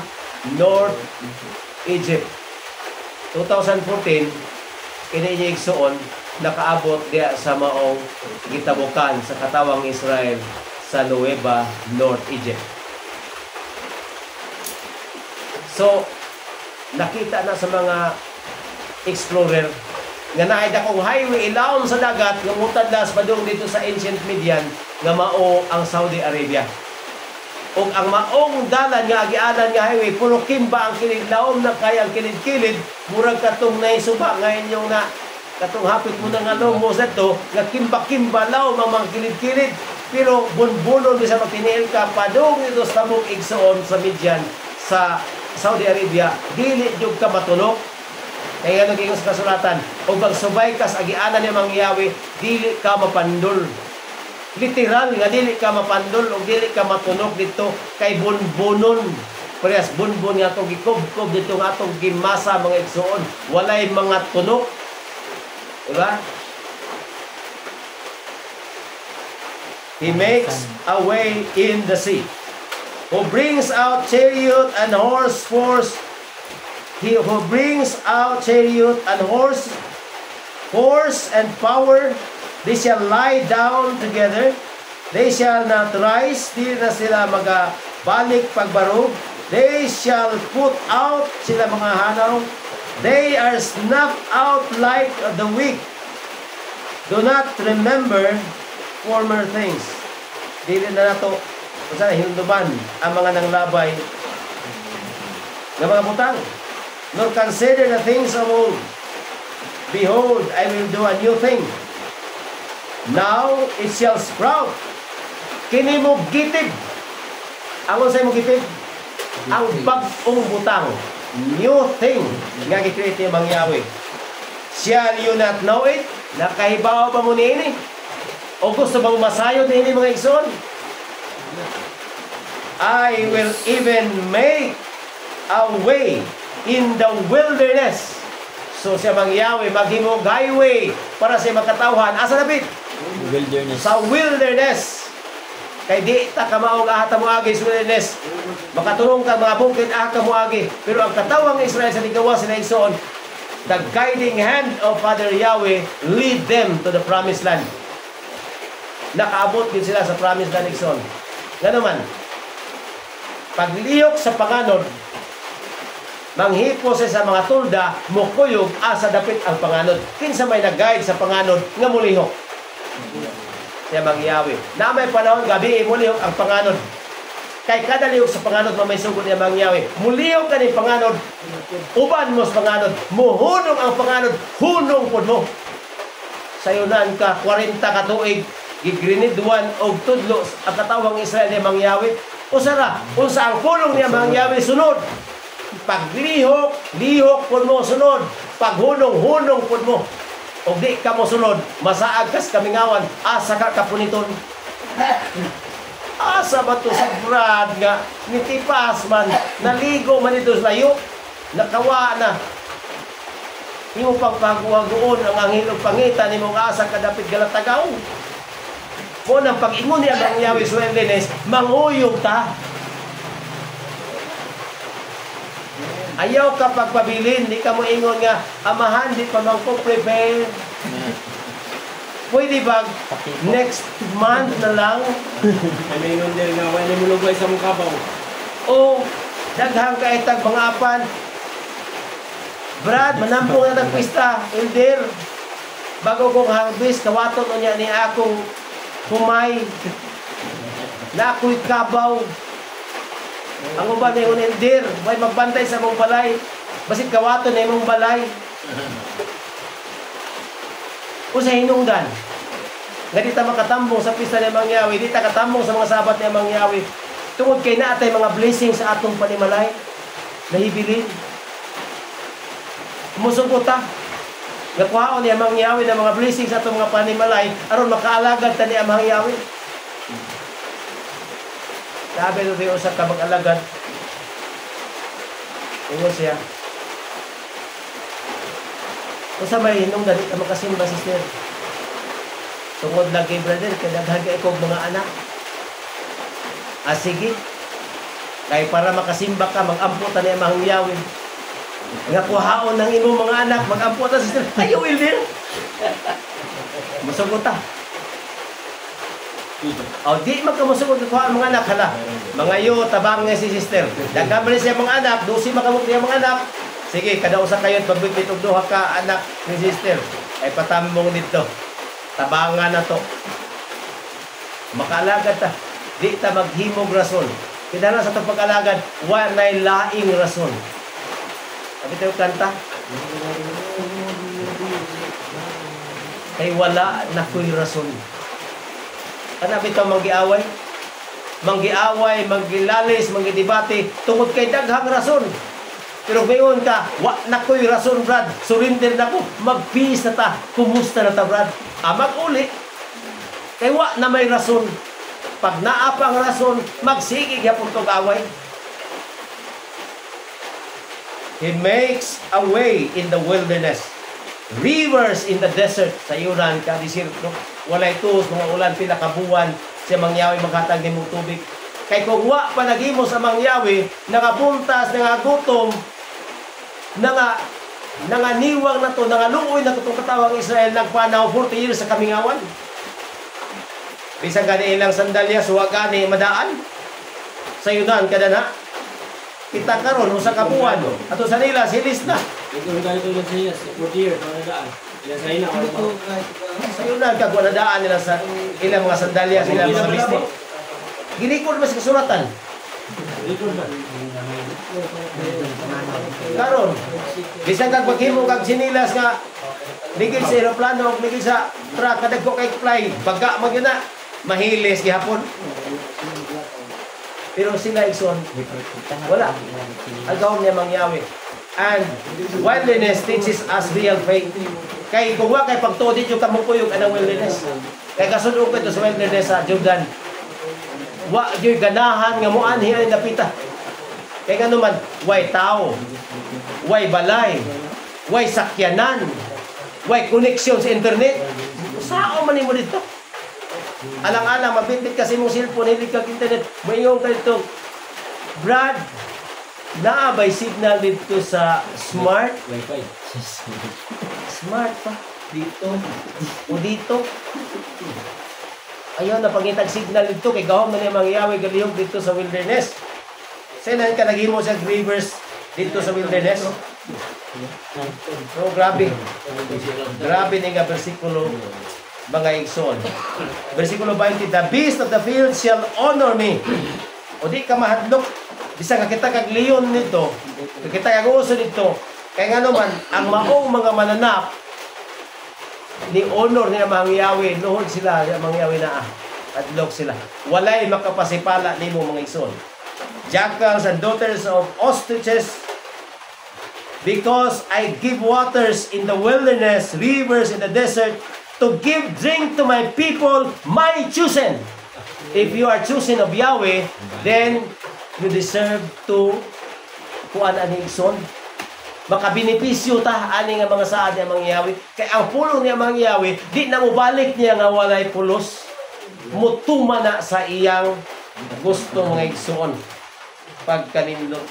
North Egypt. 2014, kininyig suon, nakaabot diya sa maong gitabukan sa katawang Israel sa Nueva, North Egypt. So, nakita na sa mga explorer nga naay dakong highway ilawom sa dagat nga mutadlas padung dito sa ancient Midian nga mao ang Saudi Arabia. Ug ang maong dalan nga agianan nga highway puro kimba ang kilid, lawom na kay ang kilid-kilid, murag katong naisuba nga inyong na katong hapit mo na nga lomo sa to nga kimba-kimba lawom ang mga kilid-kilid, pero bunbunon bisa magtiniil ka padung dito sa tabok igsoon sa Midian sa Saudi Arabia, dili jud ka matulog. Kaya ano gingon sa kasulatan, o pagsubay ka sa agianan ni Mang Yahweh, dili ka mapandol. Literal nga dili ka mapandol o dili ka matunog dito kay bunbunon. Parehas bunbun nga itong gikubkob dito nga itong gimasa mga igsoon. Walay mga tunog. Diba? He makes a way in the sea, who brings out chariot and horse force. He who brings out chariot and horse and power, they shall lie down together. They shall not rise, di na sila magabalik pagbarog. They shall put out sila mga hanaw. They are snuffed out like the weak. Do not remember former things. Dili na nato sa hinduban ang mga nanglabay ng mga butang. Nor consider the things of old. Behold, I will do a new thing. Now it shall sprout. Kini mo gitid. Ang unsay mo gitid? Ang bag-ong butang. New thing nga gi-create ni Mang Yahweh. Shall you not know it? Nakahibaw pa mo niini? O gusto bang masayod niini mga igsoon? I will even make a way in the wilderness. So siya Mang Yahweh maghimog highway para sa makatawhan. Asa napit? Wilderness. Sa wilderness. Kay di ta ka maog ahata mo agi sa wilderness. Makatulong ka mga bukid ahata mo agi. Pero ang katawang Israel sa ligawa sila igsoon, the guiding hand of Father Yahweh lead them to the promised land. Nakaabot din sila sa promised land igsoon. Nga naman, pagliyok sa panganod, Manghipo siya sa mga tulda, mukuyog asa dapit ang panganod. Kinsa may nag-guide sa panganod nga mulihok. Siya mangyawi. Na may panahon gabi mulihok ang panganod. Kay kada lihok sa panganod mamay sugod niya mangyawi. Mulihok ka ni panganod. Uban mo sa panganod. Muhunong ang panganod. Hunong pod mo. Sayunan ka 40 ka tuig. Gigrinid 1 og tudlo ang katawang Israel niya mangyawi. Usara, unsa ang pulong niya mangyawi sunod. Paglihok, lihok pod mo sunod. Paghunong, hunong pod mo. Og di ka mo sunod, masaag kas kamingawan, asa ka kapuniton. Asa ba to si Brad nga nitipas man, naligo man ito sa layo, nakawa na. Imo pang pagwagoon ang anghel og pangita nimong asa kadapit galatagaw. Mo nang pag-ingon niya mangyawi sa wilderness, manguyog ta. Ayaw ka pagpabilin, di ka mo ingon nga, amahan, di pa man ko prepare. Pwede ba next month na lang? May ingon din nga, wala mo lugay sa mong kabaw. O, daghang ka itag mga apan. Brad, manampong na nagpista, Elder. Bago kong harvest, kawaton mo niya ni akong humay. Na ako'y kabaw. Ang uban na yung Elder, may magbantay sa mong balay. Basit kawaton na yung balay. O sa hinungdan, nga di ta makatambong sa pista ni mangyawi, di ta katambong sa mga sabat ni mangyawi. Tungod kay naatay mga blessings sa atong panimalay, nahibilin. Musugot ta. Nakuhaon ni mangyawi ng mga blessings sa atong mga panimalay, aron makaalagad ta ni mangyawi. Sabi ito yung usap ka mag-alagad. Ingon siya. Kung sa may hinungdan, di ka makasimba, sister. Tungod lagi, brother, kadaghan ka ikaw mga anak. Sige. Kaya para makasimba ka, mag-amputan na yung mahangyawin. Nga kuhaon ng imong mga anak, mag-amputan, sister. Ayaw, Wilder. Musugot ta. O, di magkamusugot ko ang mga anak, hala. Mga yu, tabang nga si sister. Nagkamali siya mga anak, dosi makamot niya mga anak. Sige, kada usa kayo, pagbitbit og duha ka anak ni sister. Ay patambong dito. Tabangan na to. Makaalagad ta. Di ta maghimog rason. Kaya na sa itong pag-alagad, walay laing rason. Sabi tayo kanta. Kay wala na ko'y rason. Ano bitaw manggiaway? Manggiaway, manggilalis, manggidebate tungod kay daghang rason. Pero ngayon ka, wa na ko'y rason, Brad. Surrender na ko. Mag-peace na ta. Kumusta na ta, Brad? Mag-uli. Kay wa na may rason. Pag naapang rason, magsigig yapon kong away. He makes a way in the wilderness. Rivers in the desert. Sa yuran ka, desierto. Walay tus, mga ulan, pila kabuwan. Siya mangyawi, maghatag ni mong tubig. Kay kung wa pa nagimo sa mangyawi, nakapuntas, nangagutom, nanganiwang na to, nangaluoy na to itong katawang Israel, nagpanaw 40 years sa kamingawan. Bisang gani ilang sandalya, suwa gani madaan. Sa yunan, kada na. Kita karon usa ka buwan. Ato sa nila, silis na. Ito na ito lang siya, 40 years, nadaan. Ilan sa ina, Sa yunan, kagwa nadaan nila sa ilang mga sandalya, sila mga bisnis. Ginikod mas kasuratan. Karon, bisang kag paghimo kag sinilas nga ligid sa aeroplano o ligid sa truck kadagko kay fly, baga man yun na mahilis gihapon. Pero sila igsoon, wala. Agaw niya mangyawi. And wilderness teaches us real faith. Kay kung wa kay pagtuod yung kamukuyog anang wilderness. Kay kasudog ko ito sa wilderness sa Jordan. Wa yoy ganahan nga mo anhi ay napita. Kay ngano man, way tao, way balay, way sakyanan, way connection sa internet. Sao man nimo dito? Alang-alang mabintit kasi mong cellphone, hindi kag internet, mayong ka dito. Brad, naabay signal dito sa smart Wi-Fi. smart pa dito o dito. Ayaw na pangitag signal dito kay gahom na niya mangyawi galihog dito sa wilderness. Sa nan ka naghimo sa rivers dito sa wilderness. So grabe. Grabe ni nga bersikulo mga igsoon. Bersikulo 20, the beast of the field shall honor me. O di ka mahadlok. Bisa nga kita kag leon nito. Kita kag uso nito. Kaya nga naman, ang maong mga mananap ni honor niya mga Yahweh, luhod sila, mga Yahweh na adlok sila. Walay makapasipala nimo mga igsoon. Jackals and daughters of ostriches, because I give waters in the wilderness, rivers in the desert, to give drink to my people, my chosen. If you are chosen of Yahweh, then you deserve to kuan ani igsoon. Makabenepisyo ta ani nga mga saad niya mga Yahweh. Kay ang pulong niya mga Yahweh, di na mubalik niya nga walay pulos. Mutuma na sa iyang gusto mga igsoon. Pagkanindot.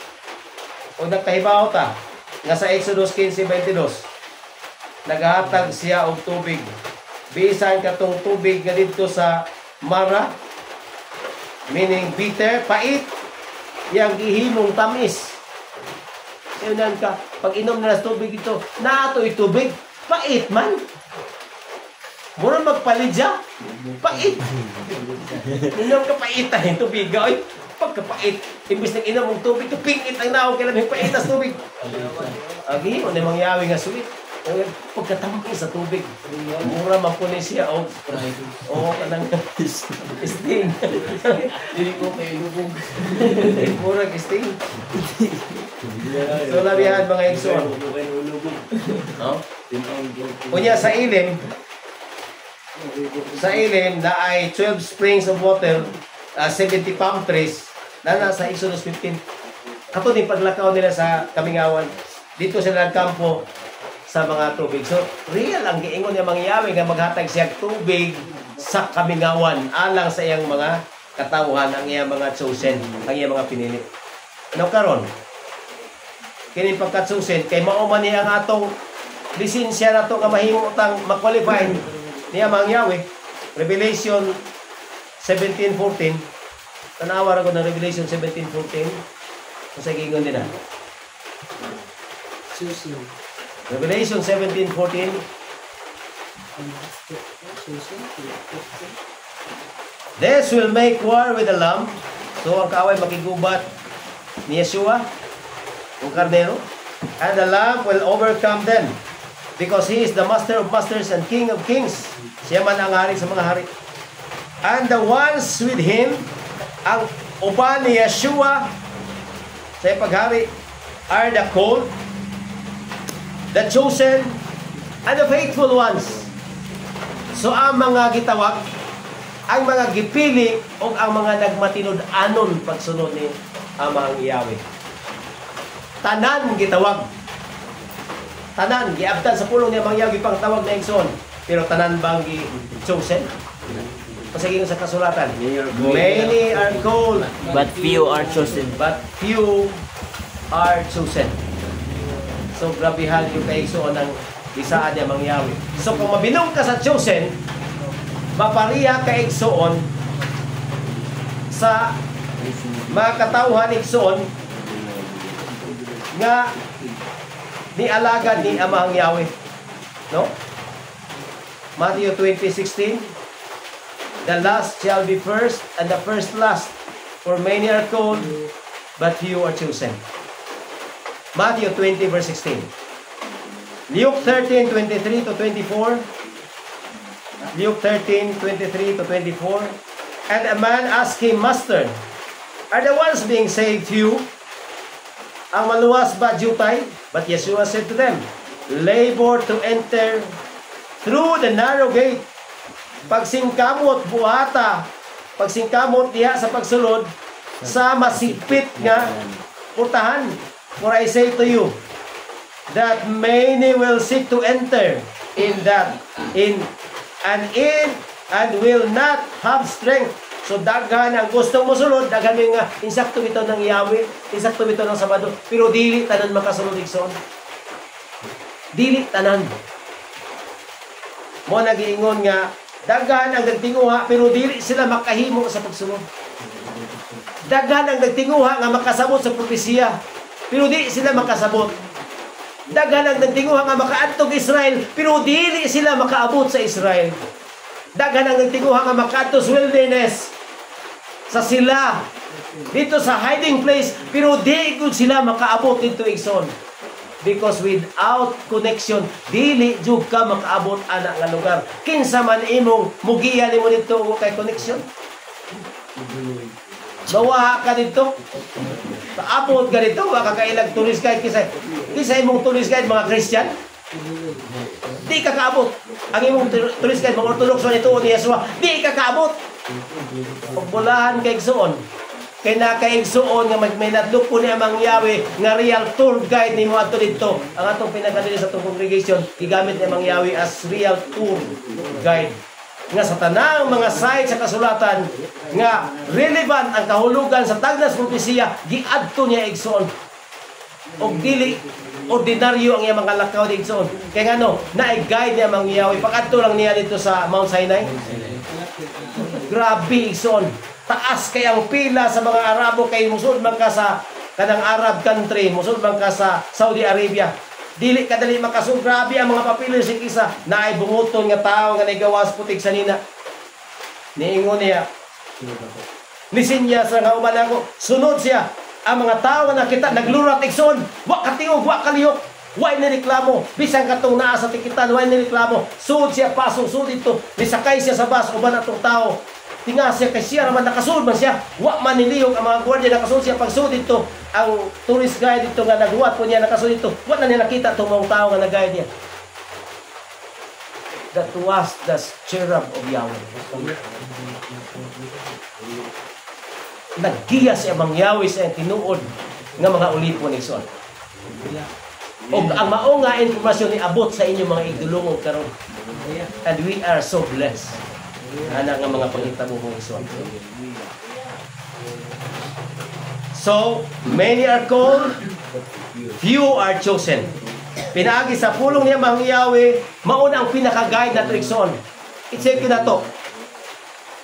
O nagkahibaw ta nga sa Exodus 15:22, naghatag siya og tubig. Bisan katong tubig nga dito sa Mara, meaning bitter, pait, yang gihimong tamis. Siunan ka, pag inom na sa tubig ito, naato'y tubig, pait man. Mura magpalidya, pait. Inom ka paitan yung tubig, oy. Pagkapait, imbis na inom mong tubig, pingit ang naong kailan pait as tubig. Agi, o na mangyawi nga sulit. Pagkatamaki sa tubig, mura mapunin siya o kanang sting. Hindi ko kayo lubog. Mura sting. So labihan mga igsoon. Kunya sa ilim na ay 12 springs of water, 70 palm trees na nasa Exodus 15. Kato din paglakaw nila sa Kamingawan, dito sila nagkampo sa mga tubig. So, real ang giingon niya mga Yahweh nga maghatag siya tubig sa Kamingawan alang sa iyang mga katawhan, ang iyang mga chosen, ang iyang mga pinili. Ano karon? Kini pagka-chosen kay mao man niya ang atong lisensya nato nga mahimo tang ma-qualify niya mga Yahweh. Revelation 17:14. Tanawa ra ko na Revelation 17:14. Sa giingon din na. Revelation 17:14. This will make war with the Lamb. So ang kaaway makigubat ni Yeshua, ang kardero. And the Lamb will overcome them, because He is the Master of Masters and King of Kings. Siya man ang hari sa mga hari. And the ones with Him, ang uban ni Yeshua sa paghari, are the called, the chosen, and the faithful ones. So ang mga gitawag, ang mga gipili, o ang mga nagmatinod-anon pagsunod ni amang Yahweh. Tanan gitawag. Tanan giabtan sa pulong ni amang Yahweh pang tawag na igsoon. Pero tanan bang gi-chosen? Pasaging sa kasulatan. Many are called, but few are chosen. But few are chosen. So, grabihan yung kaigsoon ng isaan niya mga Yahweh. So, kung mabinom ka sa chosen, mapariya kaigsoon sa mga katawhan igsoon nga nialagan ni amang Yahweh. No? Matthew 20:16, the last shall be first, and the first last. For many are called, but few are chosen. Matthew 20:16. Luke 13:23-24. Luke 13:23-24. And a man asked him, Master, are the ones being saved few? Ang maluwas ba jutay? But Yeshua said to them, labor to enter through the narrow gate. Pagsingkamot buhata, pagsingkamot diha sa pagsulod sa masigpit nga putahan. For I say to you that many will seek to enter in and will not have strength. So daghan ang gusto mo sulod, daghan yung insakto ito ng Yahweh, insakto ito ng Sabado, pero dili tanan makasulod igsoon. Dili tanan. Mo nagiingon nga daghan ang nagtinguha pero dili sila makahimo sa pagsunod. Daghan ang nagtinguha nga makasabot sa propesiya pero di sila makasabot. Daghan ang nagtinguha nga makaadtog Israel, pero dili sila makaabot sa Israel. Daghan ang nagtinguha nga makaadto sa wilderness, sa sila, dito sa hiding place, pero di gud sila makaabot dito igsoon. Because without connection, dili jud ka makaabot ana nga lugar. Kinsa man imong mugiya nimo dito kay connection. Bawa ka dito. Paabot ka dito, wa ka kailag tourist guide kisa imong tourist guide mga Christian. Di ka kaabot. Ang imong tourist guide mga Orthodox man ito ni Yeshua, di ka kaabot. Pagbulahan kay igsoon. Kay nakaigsuon nga may nadlok po niya mangyawi nga real tour guide nimo adto dito. Ang atong pinagadili sa atong congregation, gigamit ni mangyawi as real tour guide. Nga sa tanang mga sites sa kasulatan nga relevant ang kahulugan sa tagnas propesiya, giadto niya igsoon. Og dili ordinaryo ang iyang mga lakaw di igsoon. Kay ngano, na-guide niya mangyawi. Pag-adto lang niya dito sa Mount Sinai. Grabe igsoon. Taas kay ang pila sa mga Arabo kay musud man ka sa kanang Arab country, musud man ka sa Saudi Arabia. Dili kadali makasud. Grabe ang mga papel sa kisa naay bunguton nga tao nga nagawas putik sa nina. Niingon niya. Lisinya sa nga uban ako, sunod siya. Ang mga tao nga nakita naglurat igsoon, wa katingog, wa kaliyok. Wa nireklamo, bisan katong naa sa tikitan, wa nireklamo. Sud siya pasok, sud dito. Nisakay siya sa bus uban atong tao. Tinga siya kay siya naman nakasulod man siya. Wa man niliyog ang mga gwardiya nakasulod siya pagsulod dito. Ang tourist guide dito nga naghuwat po niya nakasulod dito. Wa na niya nakita itong mga tao nga nag-guide niya. That was the cherub of Yahweh. Naggiya siya mangyawi sa tinuod nga mga ulipon ni Son. O ang mao nga informasyon ni abot sa inyo mga igdulungog karon. And we are so blessed. Ana nga mga pangitabo mong Son. So, many are called, few are chosen. Pinaagi sa pulong niya mangyawi, mauna ang pinaka-guide na Trikson. I-check ko na to.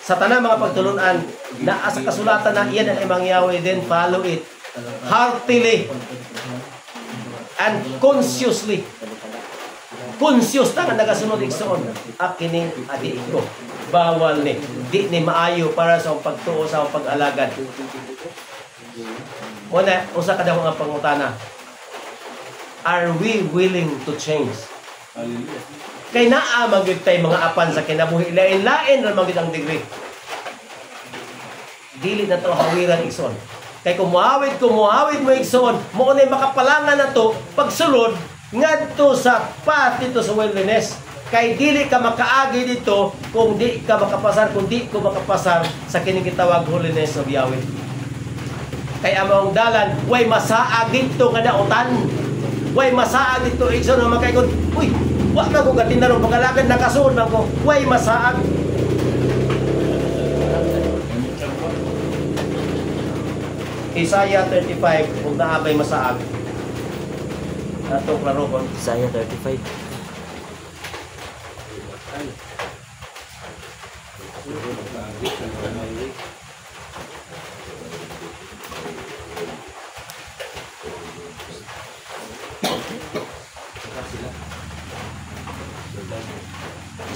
Sa tanang mga pagtulunan, na sa kasulatan na iyan ang mangyawi, then follow it heartily and consciously. Conscious na nga nagasunod igsoon. Akining adi ko. Bawal ni. Di ni maayo para sa pagtuo sa pag-alagad. Una, usa ka daw nga pangutana. Are we willing to change? Kay naa magyud tay mga apan sa kinabuhi, lain-lain ra magyud ang degree. Dili na to hawiran igsoon. Kay kumuawid mo igsoon, mo na makapalangan na to pagsulod ngadto sa path dito sa wilderness. Kay dili ka makaagi dito kung di ka makapasar, kung di ko makapasar sa kining gitawag holiness of Yahweh. Kay among dalan way masaag dito nga nautan. Way masaag dito igsoon nga makaingon, uy, wa na ko gatindarong pagalagan nakasuod man ko. Way masaag. Isaiah 35 kung naabay masaag. Ato klaro kon Isaiah 35.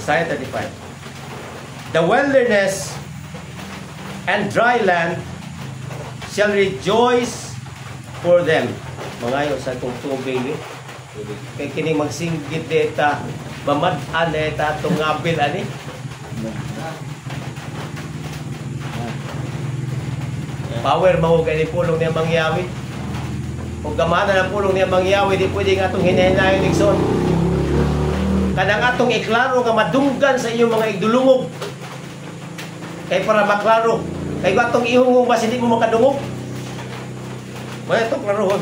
Isaiah 35. The wilderness and dry land shall rejoice for them. Mangayo sa kong tubig ni. Kay kining magsinggit deta, mamad-an deta itong ngabil ani. Power mahugay ni pulong niya mangyawi. O gamana na pulong niya mangyawi, di pwede nga itong hinahinayon igsoon. Kanang atong iklaro nga madunggan sa inyong mga igdulungog. Kay para maklaro. Kay atong ihungong bas hindi mo makadungog. May itong klarohon.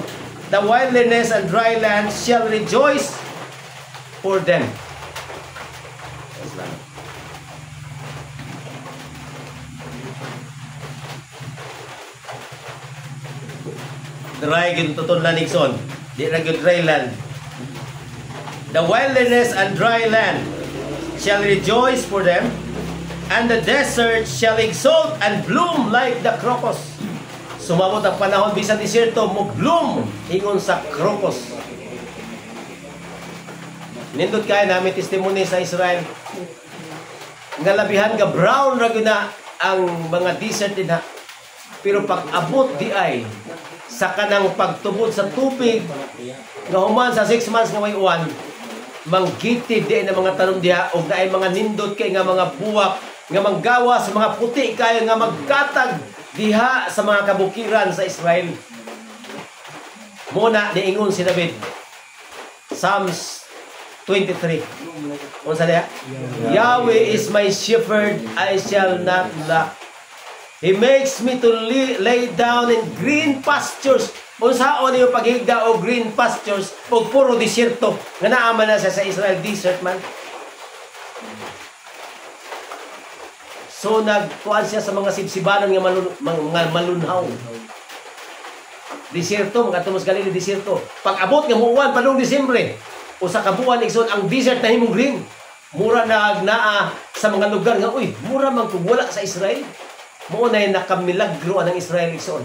The wilderness and dry land shall rejoice for them. Dry gyud tuton na nigson. Di ra gyud dry land. The wilderness and dry land shall rejoice for them, and the desert shall exult and bloom like the crocus. Sumabot ang panahon bisan desierto mo bloom ingon sa crocus. Nindot kaya namin testimony sa Israel. Nga labihan nga brown ra gyud na ang mga desert din ha. Pero pag abot di ay sa kanang pagtubod sa tubig nga human sa 6 months nga may uwan, manggitid di na mga tanom diha og naay mga nindot kay nga mga buwak nga manggawa sa mga puti kaya nga magkatag diha sa mga kabukiran sa Israel. Muna niingon si David. Psalms 23. Unsa diha? Yahweh is my shepherd, I shall not lack. He makes me to lay down in green pastures. Unsaon niyo paghigda o green pastures o puro desierto nga naaman na sa Israel desert man. So nagkuan siya sa mga sibsibanan nga malunhaw. Desierto, mga tumos galili desierto. Pag abot nga muuwan padung Disyembre, usa ka buwan igsoon ang desert na himong green. Mura na agnaa sa mga lugar nga uy, mura man kung wala sa Israel. Mao na nakamilagro ang Israel igsoon.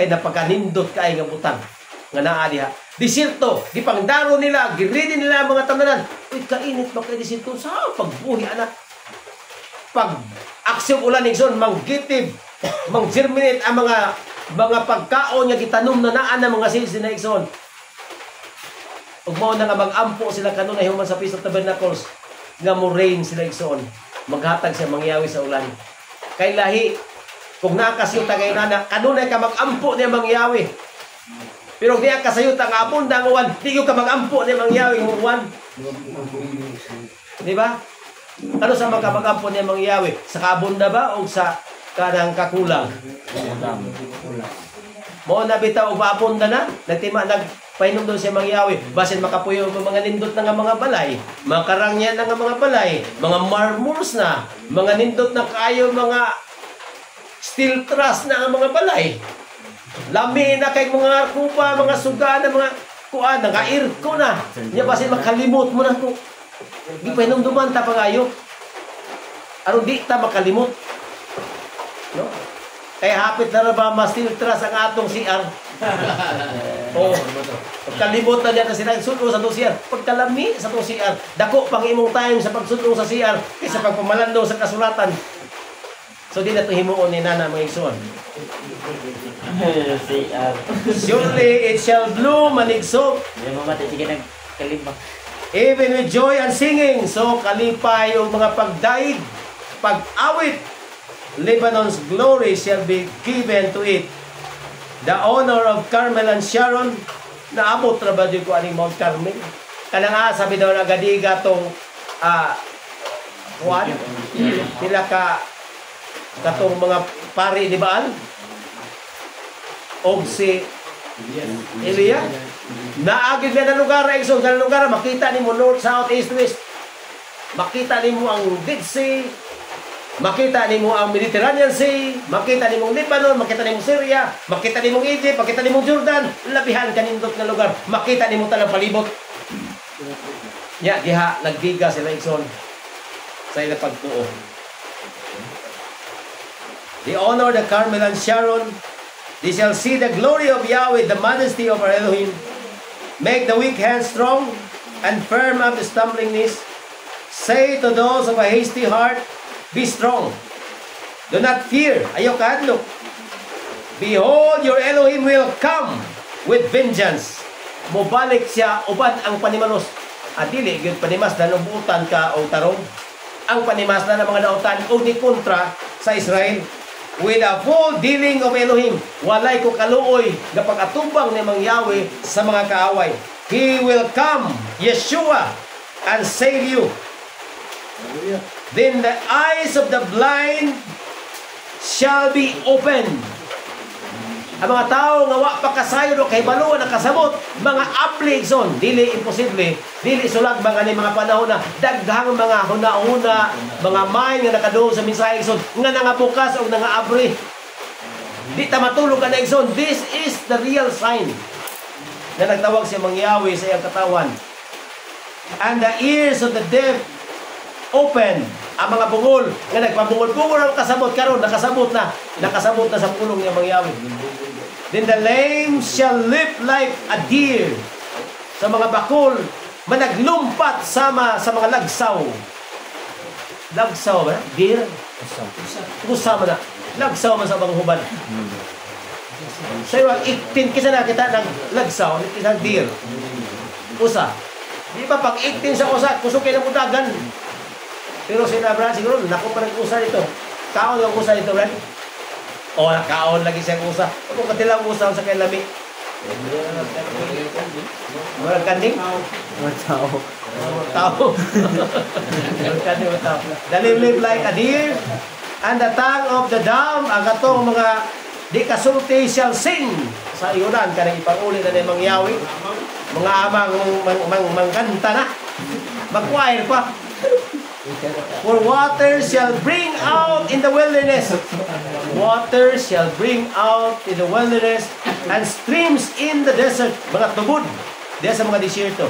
Kay napagkanindot kay nga butang nga naa diha. Desierto, gipangdaro nila, giridi nila ang mga tananan. Uy, kainit ba kay desierto sa pagbuhi anak. Pag aksyon ulan igsoon manggitib, mang-germinate ang mga pagkaon nga gitanom na naa ng mga seeds na igsoon. Ug mao na nga mag-ampo sila kanunay human sa Feast of Tabernacles nga mo rain sila igsoon. Maghatag siya mangyawi sa ulan. Kay lahi kung nakasayuta kay nana kanunay ka mag-ampo niya mangyawi. Pero diya kasayuta nga abunda ang uwan, di ka mag-ampo niya mangyawi ng uwan. Di ba? Ano sa mga mag-ampo niya mangyawi? Sa kabunda ba o sa kanang kakulang? Mo na bitaw ubabunda na, nagtima nagpainom doon siya mangyawi. Basin makapuyo ang mga nindot na nga mga balay, makarangya na nga mga balay, mga marmors na, mga nindot na kayo mga steel truss na ang mga balay. Lami na kay mga kupa, mga suga na mga kuan, nga irko na. Nya basin makalimot mo na ko. Di painom duman ta pangayo. Aron di ta makalimot. No? Kaya hapit na ba ma-steel truss ang atong CR? Oh, pagkalimot na diyan na sila sudlo sa CR. Pagkalami sa CR, dako pang imong time sa pagsudlo sa CR kaysa pagpamalando sa kasulatan. So di na ito himuon ni Nana mga igsoon. Surely it shall bloom and exult. Even with joy and singing. So kalipay o mga pagdaig, pag-awit. Lebanon's glory shall be given to it. The honor of Carmel and Sharon. Naabot na ba dito ko aning Mount Carmel? Kanang sabi daw na gadiga tong kuwan. Sila katong mga pari ni Baal. O si Elia. Naagid na lugar na isong sa lugar. Makita ni mo north, south, east, west. Makita ni mo ang Dead Sea. Makita nimo ang Mediterranean Sea, makita nimo Lebanon, makita nimo Syria, makita nimo Egypt, makita nimo Jordan, labihan kanindot nga lugar, makita nimo talang palibot. Diha nagbiga sila igsoon sa ila pagtuo. They honor the Carmel and Sharon. They shall see the glory of Yahweh, the majesty of our Elohim. Make the weak hands strong and firm up the stumbling knees. Say to those of a hasty heart, be strong. Do not fear. Ayaw kahadlok. Behold, your Elohim will come with vengeance. Mubalik siya uban ang panimanos. Dili gyud panimas na nubutan ka o tarong. Ang panimas na ng mga nautan o di kontra sa Israel. With a full dealing of Elohim. Walay ko kaluoy nga pag-atubang ni Mang Yahweh sa mga kaaway. He will come, Yeshua, and save you. Then the eyes of the blind shall be opened. Ang mga tao nga wa pa kasayo kay baluan ang kasabot, mga aplikson, dili imposible, dili sulag mga ni mga panahon na daghang mga huna-huna, mga mine nga nakaduol sa mensahe igsoon nga nangabukas o nangaabri. Di ta matulog ka na igsoon. This is the real sign na nagtawag si Mang Yahweh sa iyang katawan. And the ears of the deaf open, ang mga bungol nga nagpabungol-bungol ang kasabot karon nakasabot na sa pulong niya mangyawi. Then the lame shall leap like a deer. Sa mga bakol managlumpat sama sa mga lagsaw. Lagsaw ba? Deer? Usama na. Lagsaw man sa mga hubad. Sa iwag, 18 kisa na kita ng lagsaw, isang deer. Usa. Di ba pag 18 sa usa, kusukin ang udagan. Pero sinabra siguro, naku pa nag-usa dito. Kaon ang usa dito, Brad. O, kaon lagi siyang usa. Kung katilang usa sa kay lami. Walang kanding? Mga tao. Tao. The live like a deer, and the tongue of the dumb, ang katong mga di kasulti shall sing sa iyunan kanang ipanguli na ng mangyawi. Mga amang mangkanta na. Mag-choir pa. For water shall bring out in the wilderness. Water shall bring out in the wilderness, and streams in the desert. Mga tubod. Diyan sa mga desierto.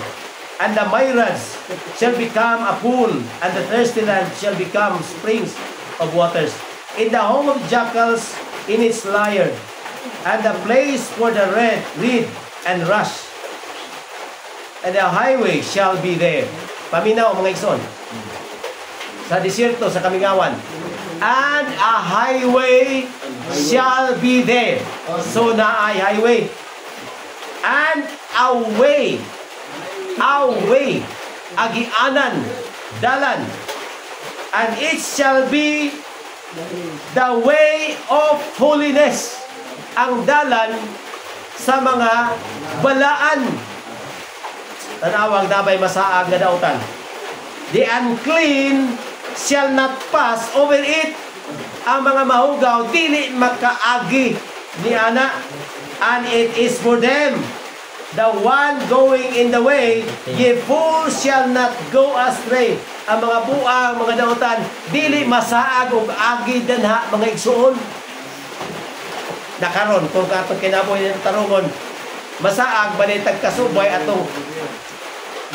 And the myriads shall become a pool, and the thirsty land shall become springs of waters. In the home of jackals, in its lair, and the place for the reed and rush. And the highway shall be there. Paminaw mga igsoon. Sa desierto, sa kamingawan. And a highway shall be there. So na ay highway. And a way, agianan, dalan. And it shall be the way of holiness. Ang dalan sa mga balaan. Tanawag dabay masaag na dautan. The unclean shall not pass over it. Ang mga mahugaw dili makaagi ni ana. And it is for them, the one going in the way, ye fools shall not go astray. Ang mga buang, mga dautan, dili masaag og agi danha mga igsuon. Nakaron kung katong kinabuhi ng tarungon, masaag ba ni tagkasubay atong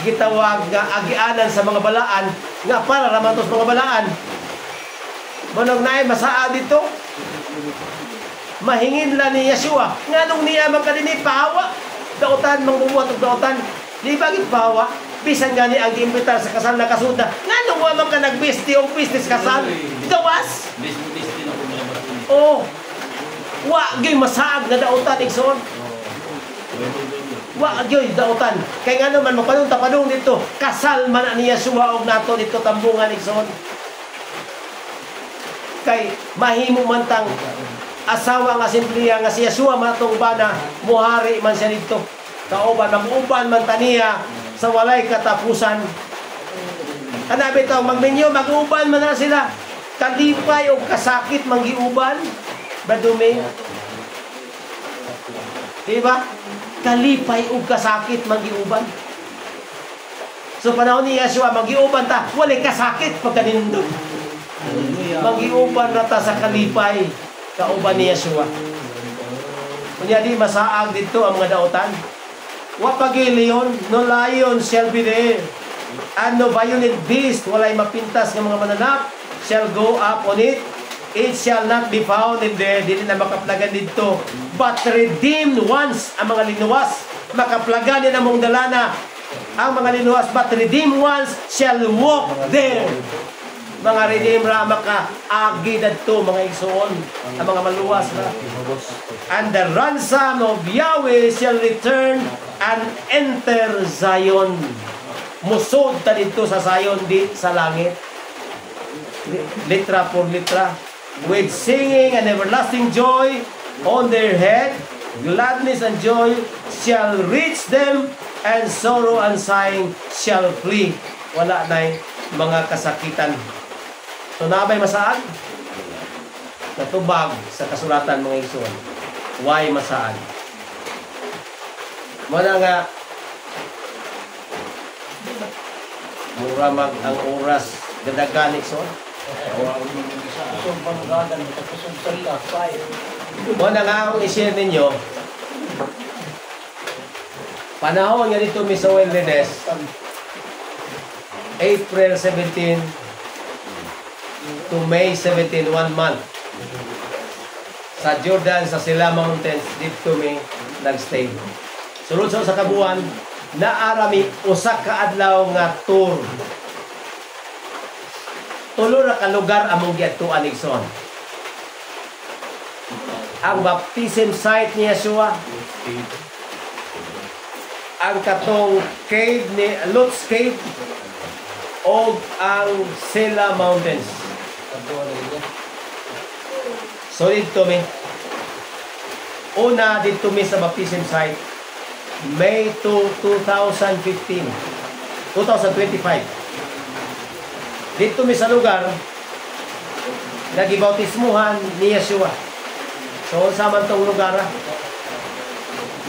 gitawag nga agianan sa mga balaan nga para ramatos mga balaan. Manong naay masaag dito. Mahingin la ni Yeshua. Nganong niya magkadini pahawa? Dautan, mangbubuhat og dautan. Di bagit pahawa? Bisan gani ang giimbitar sa kasal na kasuda. Nganong wa man ka nagbisti o business kasal? Gawas? Oh. Wa gyud masaag na dautan igsoon. Wa gyud dautan. Kay ngano man mapanung dito. Kasal man ni Yeshua og nato dito tambungan igsoon. Kay mahimo man tang asawa nga simpliya nga si Yeshua matong bana muhari man siya dito. Kauban mag-uban man taniya sa walay katapusan. Hanabi taw magminyo mag-uban man na sila. Kalipay o kasakit manggiuban. Badumi. Diba? Kalipay o kasakit manggiuban. So panahon ni Yeshua manggiuban ta, walay kasakit pagkanindog. Manggiuban na ta sa kalipay. Kauban ni Yeshua. Kunya di masaag dito ang mga dautan. Wa pagiliyon, no lion shall be there. And no violent beast, walay mapintas ng mga mananap, shall go up on it. It shall not be found in there. Dili na makaplagan dito. But redeemed ones, ang mga linuwas, makaplagan din among dalana. Ang mga linuwas, but redeemed ones shall walk there. Mga redeemed ra maka-agi dadto mga igsoon, ang mga maluwas na. And the ransom of Yahweh shall return and enter Zion. Musod ta dito sa Zion di sa langit. Litra por litra. With singing and everlasting joy on their head, gladness and joy shall reach them, and sorrow and sighing shall flee. Wala na'y mga kasakitan. So nabay masaag? Natubag sa kasulatan mga igsoon. Why masaag? Muna nga mura mag ang oras gadagan igsoon. Muna nga akong i-share ninyo panahon nga dito Miss Wilderness April 17 to May 17, 1 month. Sa Jordan, sa Sela Mountains, dito mi nagstay. Sulod sa kabuan, naarami usa ka adlaw nga tour. Tulo ra ka lugar among giadtuan igsoon. Ang baptism site ni Yeshua, ang katong cave ni Lutz Cave, o ang Sela Mountains. So dito mi, una dito mi sa baptism site, May 2, 2025. Dito mi sa lugar nagibautismuhan ni Yeshua. So sa man tong lugar,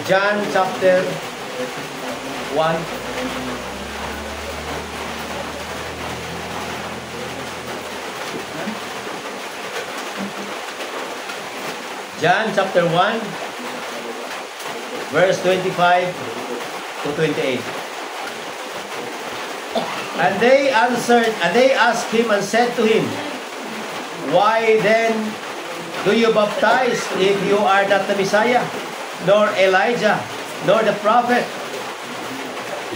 John chapter 1. John chapter 1, verse 25 to 28. And they asked him and said to him, Why then do you baptize if you are not the Messiah, nor Elijah, nor the prophet?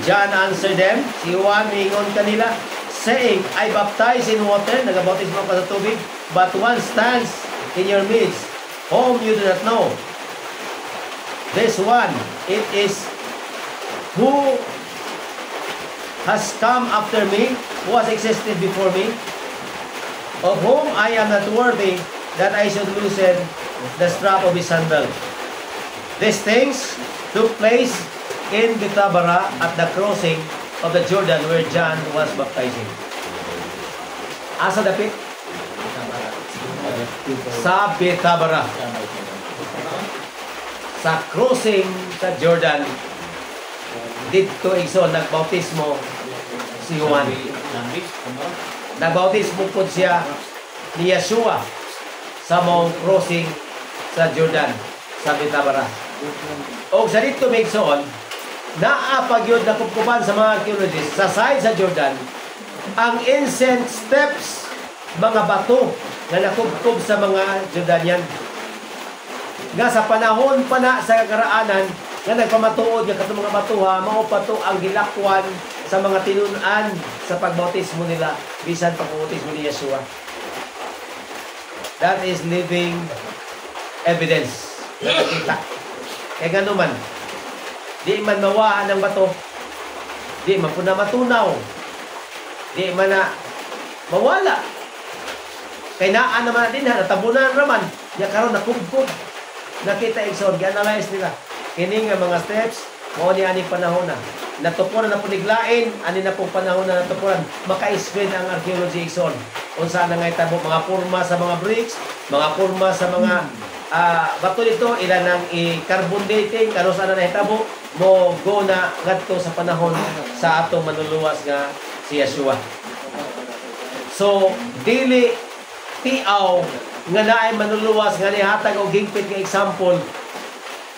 John answered them, si Juan mingon kanila, saying, I baptize in water, nagabautismo ka sa tubig, but one stands in your midst, whom you do not know. This one, it is who has come after me, who has existed before me, of whom I am not worthy that I should loosen the strap of his sandal. These things took place in Betabara at the crossing of the Jordan where John was baptizing. Asa dapit? Sa Betabara. Sa crossing sa Jordan, dito igsoon nagbautismo si Juan. Nagbautismo po siya ni Yeshua sa mong crossing sa Jordan, sa Betabara. O sa dito may igsoon, naapagyod na kupkupan sa mga archaeologists sa side sa Jordan, ang ancient steps, mga bato na nakupkup sa mga Jordanian. Nga sa panahon pa na sa karaanan, nga nagpamatuod nga katong mga batuha, mao pa to ang gilakwan sa mga tinunan sa pagbautismo nila bisan pagbautismo ni Yeshua. That is living evidence. Nakita. Kaya gano man, di man mawaan ng bato, di man po na matunaw, di man na mawala. Kaya naan naman din ha, natabunan raman, niya karon nakubkub. Nakita igsoon, gi-analyze nila. Kini nga mga steps, mao ni ani panahon na. Natupuran na puniglain, ani na pong panahon na natupuran. Maka-explain ang archaeology igsoon. Unsa na nga itabo, mga forma sa mga bricks, mga forma sa mga bato nito, ilan ang i-carbon dating, kano saan na nahitabo, mo go na ngadto sa panahon sa atong manluluwas nga si Yeshua. So, dili tiaw nga naay manluluwas nga nihatag og hingpit nga example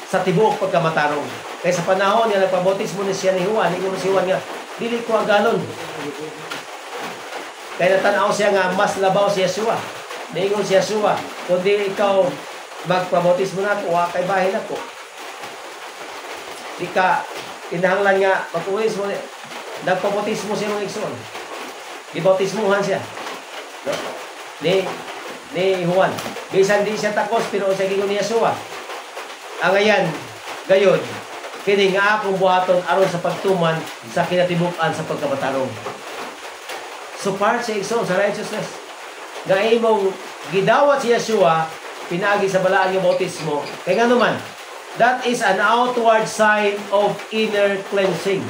sa tibuok pagkamatarong. Kaya sa panahon nga nagpabautismo ni siya ni Juan, ingon si Juan nga dili ko aganon. Kaya natanaw siya nga mas labaw si Yeshua. Niingon si Yeshua, kundi ikaw magpabautismo na ako, kay bahin ako. Di ka kinahanglan nga magpabautismo, nagpabautismo siya ng igsoon. Gibautismuhan siya. No? Ni Juan. Bisan di siya takos, pero sa gingon ni Yeshua. Ang ayan, gayon, kini nga akong buhaton aron sa pagtuman sa kinatibuk-an sa pagkamatarong. So part sa igsoon sa righteousness. Nga imong gidawat si Yeshua, pinaagi sa balaan ng bautismo. Kaya nga naman, that is an outward sign of inner cleansing.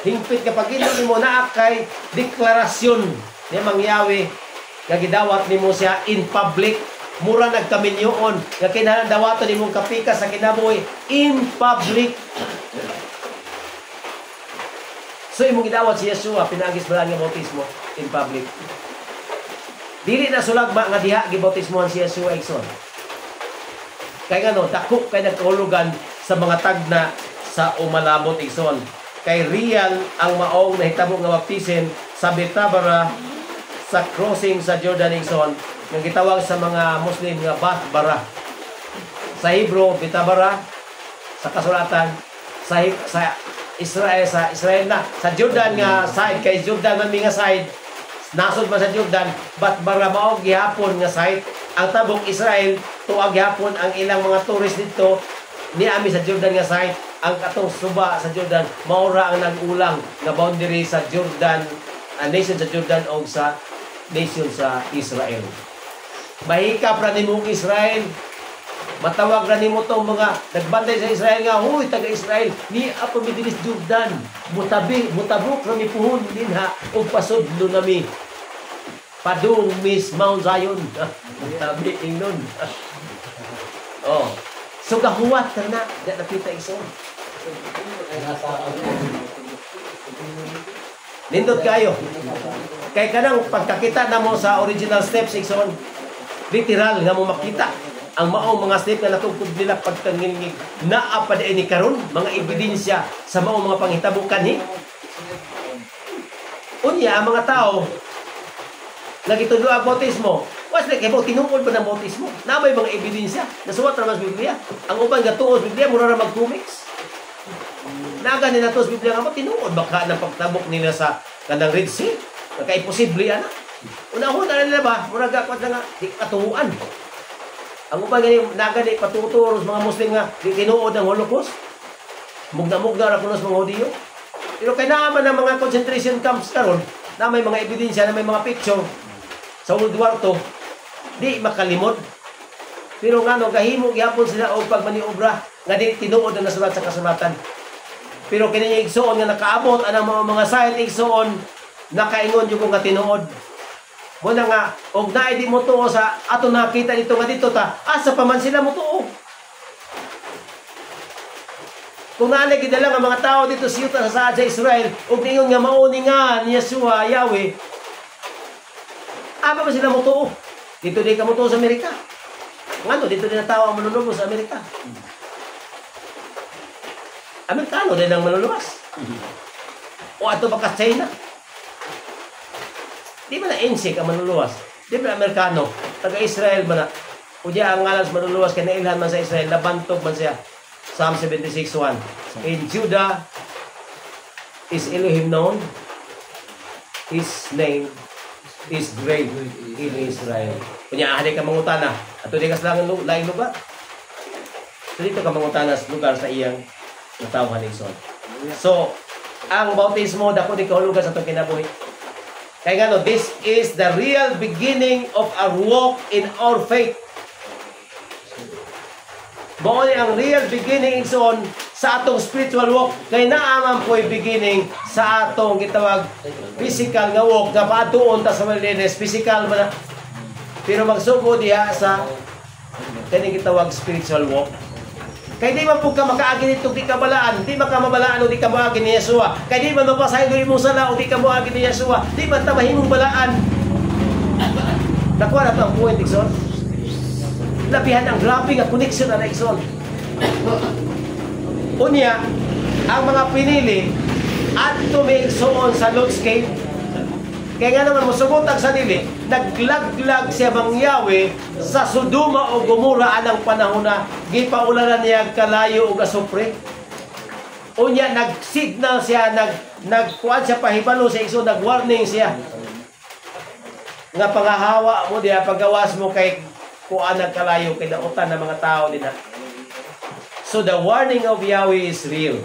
Hingpit kapag ito mo na kay deklarasyon ni mangyawi nga gidawat nimo siya in public, mura nagkaminyoon nga kinahanglan dawaton nimong kapika sa kinabuhi in public. So imong gidawat si Yeshua pinagis balaan nga bautismo in public. Dili na sulagba nga diha gibautismohan si Yeshua igsoon. Kay ngano dako kay nagkahulugan sa mga tagna sa umalabot igsoon. Kay real ang maong nahitabo nga baptism sa Betabara sa crossing sa Jordan Igsoon nga gitawag sa mga Muslim nga Batbara. Sa Hebrew Bitabara, sa kasulatan sa Israel na sa Jordan nga side kay Jordan man nga side nasod man sa Jordan Batbara mao gihapon nga side. Ang tabok Israel tuag gihapon ang ilang mga tourist dito niami sa Jordan nga side. Ang katong suba sa Jordan maura ang nag-ulang nga boundary sa Jordan, nation sa Jordan o sa nation sa Israel. Mahikap ra nimo Israel. Matawag ra nimo tong mga nagbantay sa Israel nga, huy taga-Israel, ni apo mi dinis Jordan. Mutabok ra mi puhon dinha ug pasudlo nami. Padung Miss Mount Zion. Tabi ingnon. Oh. So gahuwat na napita Igsoon. Nindot kayo. Kay kanang pagkakita namo sa original steps Igsoon, literal nga mo makita ang maong mga step na natugtog nila pagkangilingig naa pa ni karon mga ebidensya sa maong mga panghitabo kanhi. Unya ang mga tao nagitulo ang bautismo. Was like kay tinuod ba ng bautismo? Namay mga ebidensya nasuwat ra mas Biblia. Ang uban gatuos Biblia mura ra mag-comics. Naga nila tos Biblia nga tinuod baka ng pagtabok nila sa kanang Red Sea. Naka-imposible ana. Una-una nila ba mura gakwat nga di katuuan. Ang uban gani nagani patuturo sa mga Muslim nga di tinuod ang Holocaust. Mugna-mugna ra kuno sa mga Hudiyo. Pero kay naman ang mga concentration camps karon, na may mga ebidensya, na may mga picture sa World War II, di makalimod. Pero ngano gahimo gyapon sila og pagmaniobra nga di tinuod ang nasulat sa kasulatan. Pero kini Igsoon nga nakaabot anang mga site Igsoon nakaingon jud ko nga tinuod. Mo na nga og naay di mo tuo sa ato nakita dito nga dito ta asa pa man sila mo tuo. Kung naanay gidala nga mga tao dito sa yuta sa Israel og ningon nga mauni nga ni Yeshua Yahweh, ama ba sila mo tuo? Dito di ka mo tuo sa Amerika. Ngano dito din tao ang manluluwas sa Amerika. Amerikano din ang manluluwas. O ato ba ka China? Di ba na insik ang manluluwas? Di ba Amerikano? Taga-Israel man na. O diya ang ngalan sa manluluwas kaya nailhan man sa Israel, nabantog man siya. Psalm 76:1. In Judah is Elohim known. His name is great in Israel. Kunya ahali ka mangutana. Ato di ka sa laing lugar. So dito ka mangutana sa lugar sa iyang natawhan Igsoon. So, ang bautismo dako di kahulugan sa itong kinabuhi. Kaya nga no, this is the real beginning of our walk in our faith. Mao ang real beginning Igsoon sa atong spiritual walk. Kay naaman po yung beginning sa atong gitawag physical nga walk nga paatuon ta sa wilderness. Physical man na. Pero magsugo diha sa kani gitawag spiritual walk. Kay di man po ka makaagi nito di ka balaan, di man ka mabalaan o di ka moagi ni Yeshua. Kay di man mapasayon imong sala o di ka moagi ni Yeshua. Di man ta mahimong balaan. Nakuha na to ang point Igsoon. Labihan ang grabe nga connection na Igsoon. Unya, ang mga pinili adto may Igsoon sa Lord's Cave. Kaya nga naman musubutag sa dili, naglaglag siya bang Yahweh sa Sodoma o Gomora anang panahon na gipaulanan niya kalayo o gasupre. Unya, nag-signal siya, nagkuhan siya pahibalo sa Igsoon, nag-warning siya. Nga pangahawa mo diya, paggawas mo kay kuan nagkalayo kay dautan ng mga tao din. So the warning of Yahweh is real.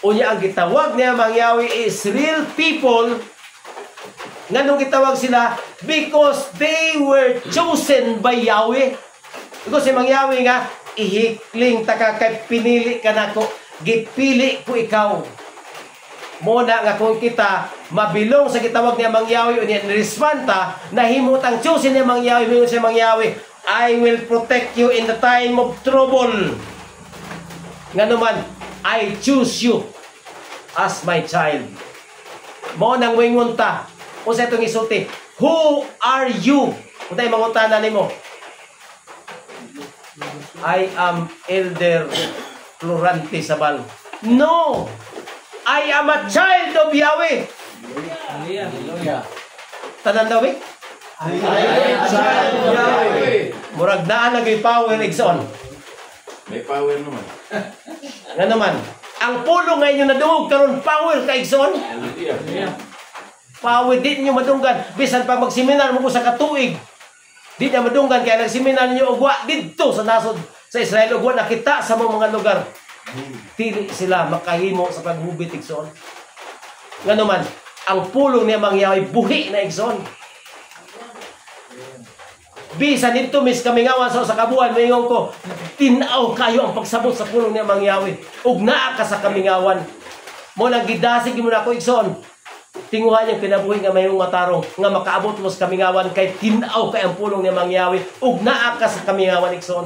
Unya, ang gitawag niya mang Yahweh is real people. Nganong gitawag sila? Because they were chosen by Yahweh. Because si mang Yahweh nga, ihikling taka kay pinili ka na ko, gipili ko ikaw. Muna nga kung kita mabilong sa gitawag niya mang Yahweh, unya ni-respond ta, nahimutang chosen niya mang Yahweh, mingon siya mang Yahweh, I will protect you in the time of trouble. Nga naman, I choose you as my child. Mo nang wingon ta, kung sa itong isulti, who are you? Kung tayo mangutana nimo, I am Elder Florante Sabal. No! I am a child of Yahweh. Hallelujah. Tanan daw eh. Murag naa lagay power igsoon. May power naman. Nga naman, ang pulong ngayon na dungog karon power ka igsoon. Hallelujah. Power di niyo madunggan bisan pag magseminar mo sa katuig. Di na madunggan kaya nagseminar niyo ugwa didto sa nasod sa Israel ugwa nakita sa mga lugar. Dili sila makahimo sa paghubit igsoon. Nga naman, ang pulong niya mangyawi buhi na igsoon. Bisan dito mis kamingawan sa kabuan, mayingon ko, tinaw kayo ang pagsabot sa pulong niya mangyawi. Ug naa ka sa kamingawan. Mo nang gidasig mo na ako igsoon. Tinguhan yung kinabuhi nga mayong matarong nga makaabot mo sa kamingawan kay tinaw kay ang pulong niya mangyawi. Ug naa ka sa kamingawan igsoon.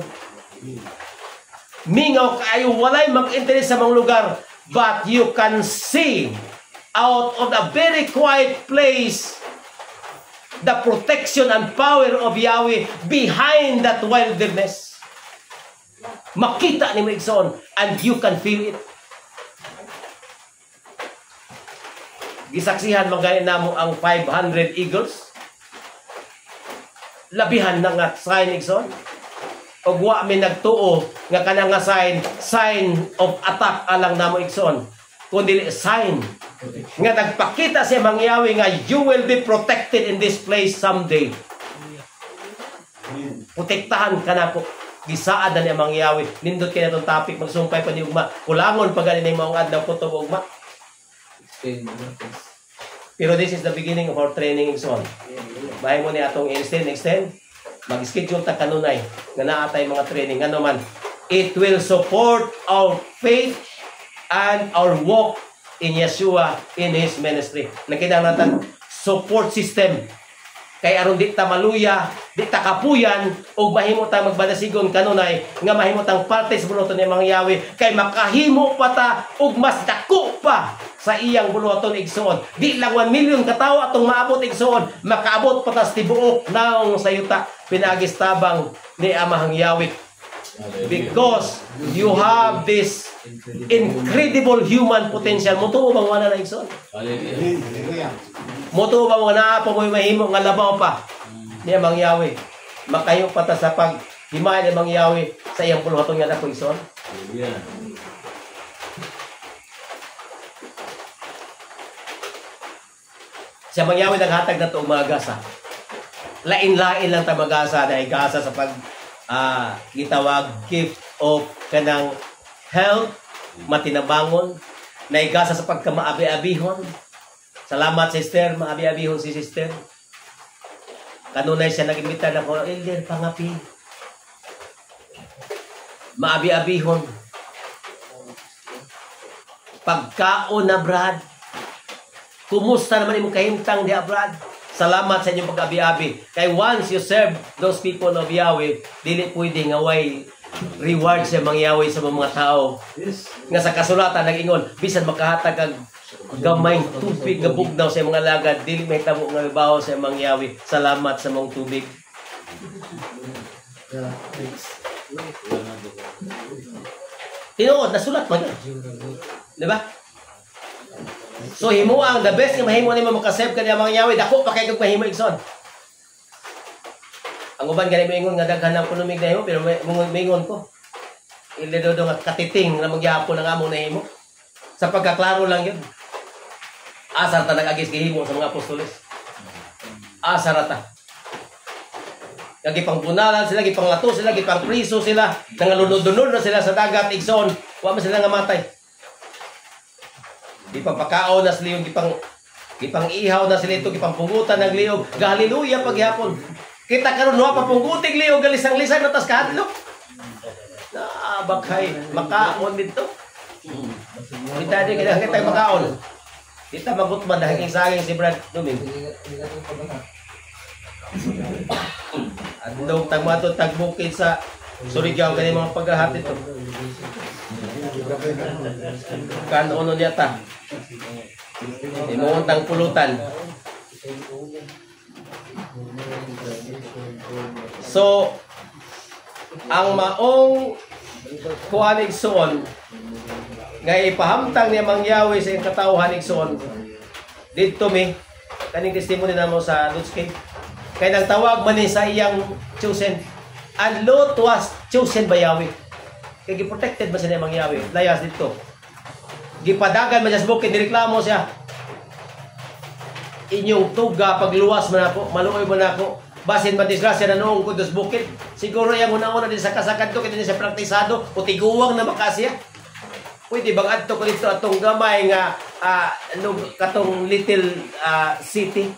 Mingaw kayo, walay mag-interest sa mga lugar, but you can see out of a very quiet place the protection and power of Yahweh behind that wilderness. Makita ni mo igsoon and you can feel it. Gisaksihan magayon namo ang 500 eagles. Labihan na nga sign igsoon. Og wa mi nagtuo nga kanang nga sign of attack alang namo igsoon. Kundi sign nga nagpakita siya mangyawi nga you will be protected in this place someday. Protektahan ka na po. Gisaad na niya mangyawi. Nindot kaya itong topic. Magsumpay pa ni ugma. Kulangon pa ganin yung mga adlaw kutob ugma. Pero this is the beginning of our training so on. Bahay mo ni atong extend. Mag-schedule ta kanunay. Nga naatay mga training. Ano man. It will support our faith and our walk in Yeshua in His ministry. Nakita natin support system. Kay aron di ta maluya, di ta kapuyan, o mahimo ta magbadasigon kanunay, nga mahimo tang parte sa buloton ni Mangyawi, kay makahimo pa ta, og mas dako pa sa iyang buloton igsoon. Di lang 1 million katawo atong maabot igsoon, makaabot pa ta sa tibuok naong sayuta, pinagis tabang ni Amahang Yahweh. Because you have this incredible human potential. Mutuo bang wala na igsoon? Mutuo bang wala pa mo mahimo nga labaw pa niya Mangyawi. Makayo pa ta sa paghimay ni Mangyawi sa iyang puluhaton nga dako igsoon. Siya Mangyawi naghatag na to mga gasa. Lain-lain lang ta magasa dahil gasa sa pag gitawag gift of kanang health, matinabangon, naigasa sa pagkamaabi-abihon. Salamat sister, maabi-abihon si sister. Kanunay siya nag-imbita na ko, Elder, pangapi. Maabi-abihon. Pagkaon na Brad. Kumusta naman imong kahimtang di Brad? Salamat sa inyong pag-abi-abi. Kay once you serve those people of Yahweh, dili pwede nga way reward sa mga Yahweh sa mga tao. Nga sa kasulatan nag-ingon, bisan makahatag kag gamay tubig nga bugnaw sa mga lagad, dili may tamo nga ibaw sa mga Yahweh. Salamat sa mga tubig. Tinuod, nasulat man. Di ba? So himo ang the best nga mahimo nimo makasave kaniya mga Yahweh, dako pa kay kag mahimo igsoon. Ang uban gani moingon nga daghan ang punumig na himo pero moingon ko. Iledodo nga katiting na magyapon ang among nahimo. Sa pagkaklaro lang yun. Asar ta nag-agis gihimo sa mga apostoles. Asar ta. Gipang bunalan sila, gipang lato sila, gipang priso sila, nangalunod-lunod na sila sa dagat igsoon. Wa man sila nga matay. Gipang pakaon na sila yung gipang ihaw na sila ito, gipang pungutan ng liog. Hallelujah paghapon. Kita karon wa pa punggutig liog galisang-lisang na tas kahadlok. Bakay makaon dito. Kita di kita makaon. Kita magutman dahil saging si Brad Duming. Andong tagmato tagbukid sa Surigao kani mga paghahati to. Kan ono niya ta. Imuuntang pulutan. So ang maong kuan igsoon nga ipahamtang niya Mang Yahweh sa katawhan igsoon didto mi kaning testimony na mo sa Lord's Cave. Kaya nang tawag man ni sa iyang chosen. And Lot was chosen by Yahweh. Kaya giprotected ba siya ng Yahweh? Layas dito. Gipadagan man siya sa bukid, nireklamo siya. Inyong tuga, pagluwas man ako, maluoy man ako, basin madisgrasya na noong kudos bukid. Siguro yung unang-una din sa kasakad to, kaya din siya praktisado, o tiguwang na makasya. Pwede bang adto ko dito atong gamay nga, katong little city.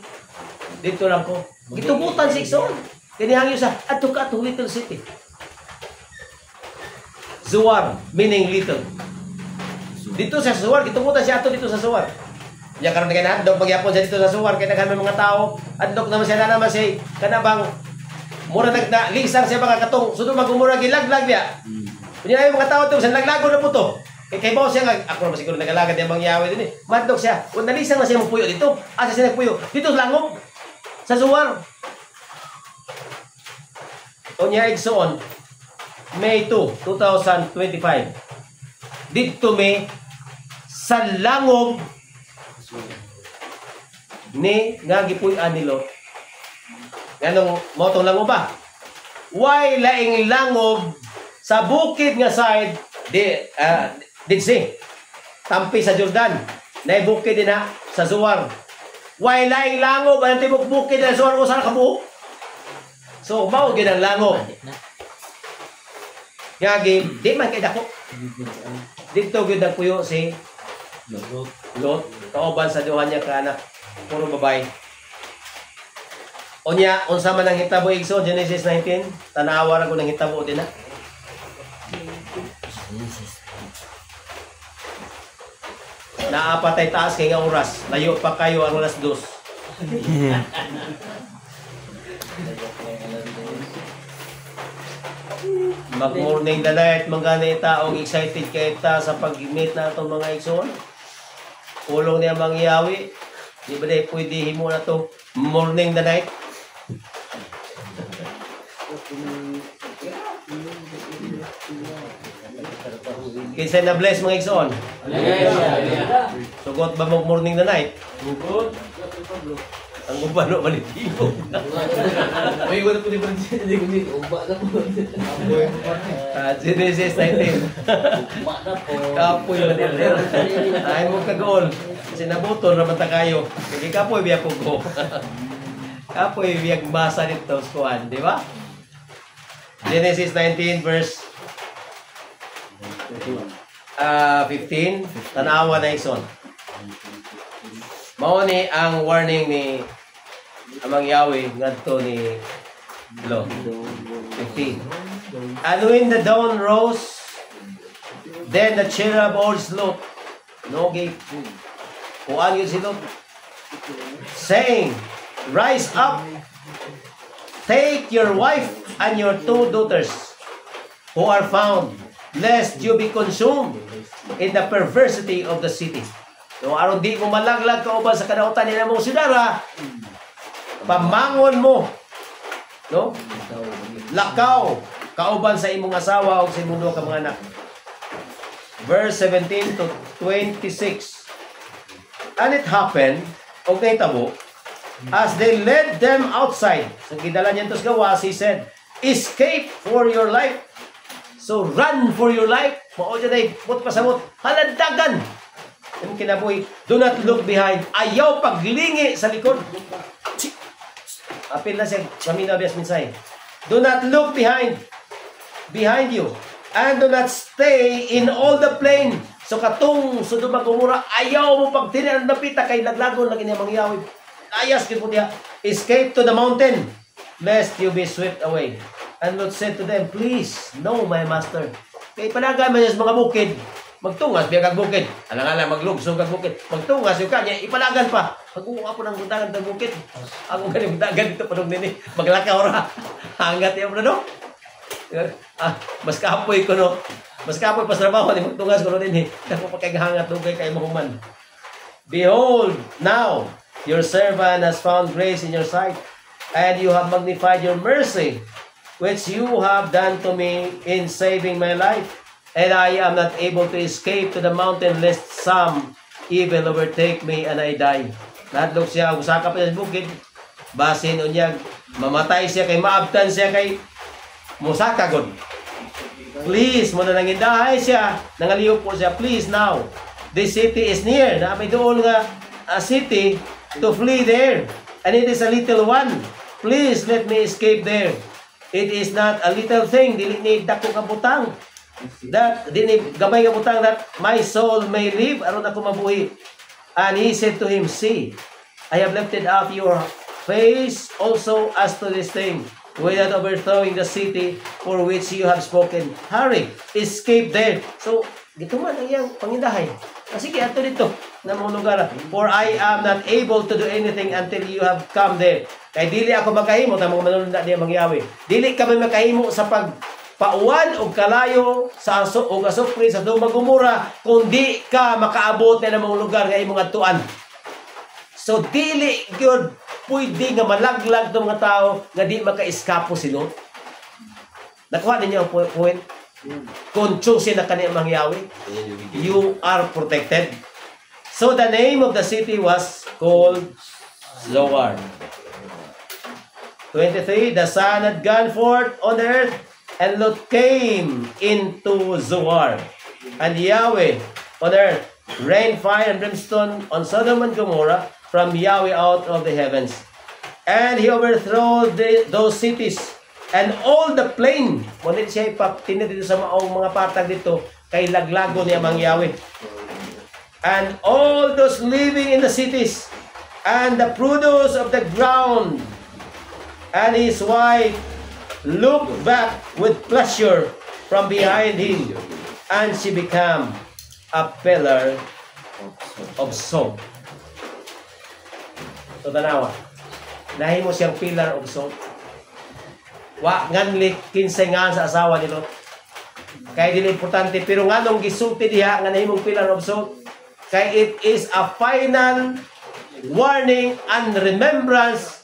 Dito lang ko. Gitubutan si Ikson. Kinihangyo sa, adto ka atong little city. Zuwar, meaning little. Dito sa Suwar, gitubutan siya ato dito sa Suwar. Ya karon kay hadlok pagyapon sa dito sa Suwar kay daghan mga tao. Hadlok naman siya na naman si kanabang mura lisang siya baka katong sudod magumura gilaglag niya. Kunya ay mga tao to sa laglago na puto. Kay bawo siya ako na siguro nagalagad yung mangyawi din eh. Madlok siya. Kung nalisang na siya magpuyo dito. Asa siya nagpuyo? Dito langop sa Suwar. Kunya igsoon May 2, 2025. Dito may sa langob ni nga gipuy-an ni Lot. Ganong motong langob ba? Why laing langob sa bukid nga side did say tampi sa Jordan. Nay bukid din na sa Zuwar. Why laing langob ang tibok bukid sa Zuwar usa ka buok. So mao gid ang langob. Yagi, di man kay dako. Dito gyud nagpuyo si Lot, kauban sa duha niya ka anak, puro babae. Unya, unsa man ang hitabo igso Genesis 19, tanawa ra ko nang hitabo din na. Naapatay taas kay nga oras, layo pa kayo ang alas 2. Mag-morning the night, mangganay taong excited kay ta sa pag-meet na itong mga igsoon. Ulong niya mangyawi. Di ba dahil pwede himo na to morning the night? Kinsa na bless mga igsoon? Sugot ba mo morning the night? Sugot. Ang ubano balitibo. Uy, wala po di ba hindi ko din uba na po. Genesis 19. Uba na po. Kapoy ba nila? Ay mo kagol. Sinabuton naman ta kayo. Hindi kapoy biya po ko. Kapoy biyag basa nito skuan, di ba? Genesis 19 verse 15. Tanawa na ison. Mao ni ang warning ni amang Yahweh ngadto ni Lot. 15. And when the dawn rose, then the cherub urged Lot, no gave food. Kuan yun si Lot, saying, rise up, take your wife and your 2 daughters who are found, lest you be consumed in the perversity of the city. So, aron di mo malaglag kauban sa kadautan nila mong sidara, pamangon mo, no? Lakaw, kauban sa imong asawa o sa imong ka mga anak. Verse 17 to 26. And it happened, og nahitabo, as they led them outside, sa gidala niya sa gawas, he said, escape for your life. So, run for your life. Mao dyan ay put pasamot, halandagan. Ang kinabuhi, do not look behind. Ayaw paglingi sa likod. Apil na siya, Samina Bias Minsay. Do not look behind you. And do not stay in all the plain. So katong sudod magumura, ayaw mo pagtirian na pita kay laglagon lagi niya mangyawid. Ayas yun po niya. Escape to the mountain, lest you be swept away. And Lot said to them, please, no, my master. Kay panaga man niya sa mga bukid. Magtungas biya kag bukid. Alang-alang maglugsog kag bukid. Magtungas yung kanya, ipalagan pa. Pag-uwa po ng bundagan ng bukid. Ako galing bundagan dito pa nung nini. Maglakaw ra. Hangat yung no? Mas kapoy ko no. Mas kapoy pas trabaho ni magtungas ko no din. Ako pa kay hangat dugay kay mahuman. Behold, now your servant has found grace in your sight, and you have magnified your mercy, which you have done to me in saving my life. And I am not able to escape to the mountain lest some evil overtake me and I die. Nadlok siya usa ka pa sa bukid. Basin unya mamatay siya kay maabtan siya kay musaka god. Please mo na nangindahay siya, nangaliyok po siya. Please now. This city is near. Na may doon nga city to flee there. And it is a little one. Please let me escape there. It is not a little thing. Dili ni dako ka butang. That dili gamay nga butang that my soul may live aron ako mabuhi. And he said to him, see, I have lifted up your face also as to this thing, without overthrowing the city for which you have spoken. Hurry, escape there. So, dito man ang iyang pangindahay. Sige, ato dito na mga lugar. For I am not able to do anything until you have come there. Kaya dili ako makahimo, ang mga manunod na niya mangyawi. Dili kami makahimo sa pagpauwan o kalayo sa o asupri sa dumagumura kung di ka makaabot na ng mga lugar nga imong atuan. So, dili yun pwede nga malaglag ng mga tao nga di maka-eskapo sila. Nakuha ninyo ang point? Kung choosing na kaniyang mangyawi, you are protected. So the name of the city was called Zoar. 23, the sun had gone forth on the earth, and Lot came into Zoar. And Yahweh on earth rained fire and brimstone on Sodom and Gomorrah from Yahweh out of the heavens. And he overthrew those cities and all the plain. Muna siya ipaptinid dito sa mga patag dito kay laglago niya mang Yahweh. And all those living in the cities and the produce of the ground. And his wife looked back with pleasure from behind him, and she became a pillar of salt. So tanawa, nahimo siyang pillar of salt. Wa nganli kinsay nga sa asawa nilo. Kay dili importante pero nganong gisulti diha nga nahimong pillar of salt. Kay it is a final warning and remembrance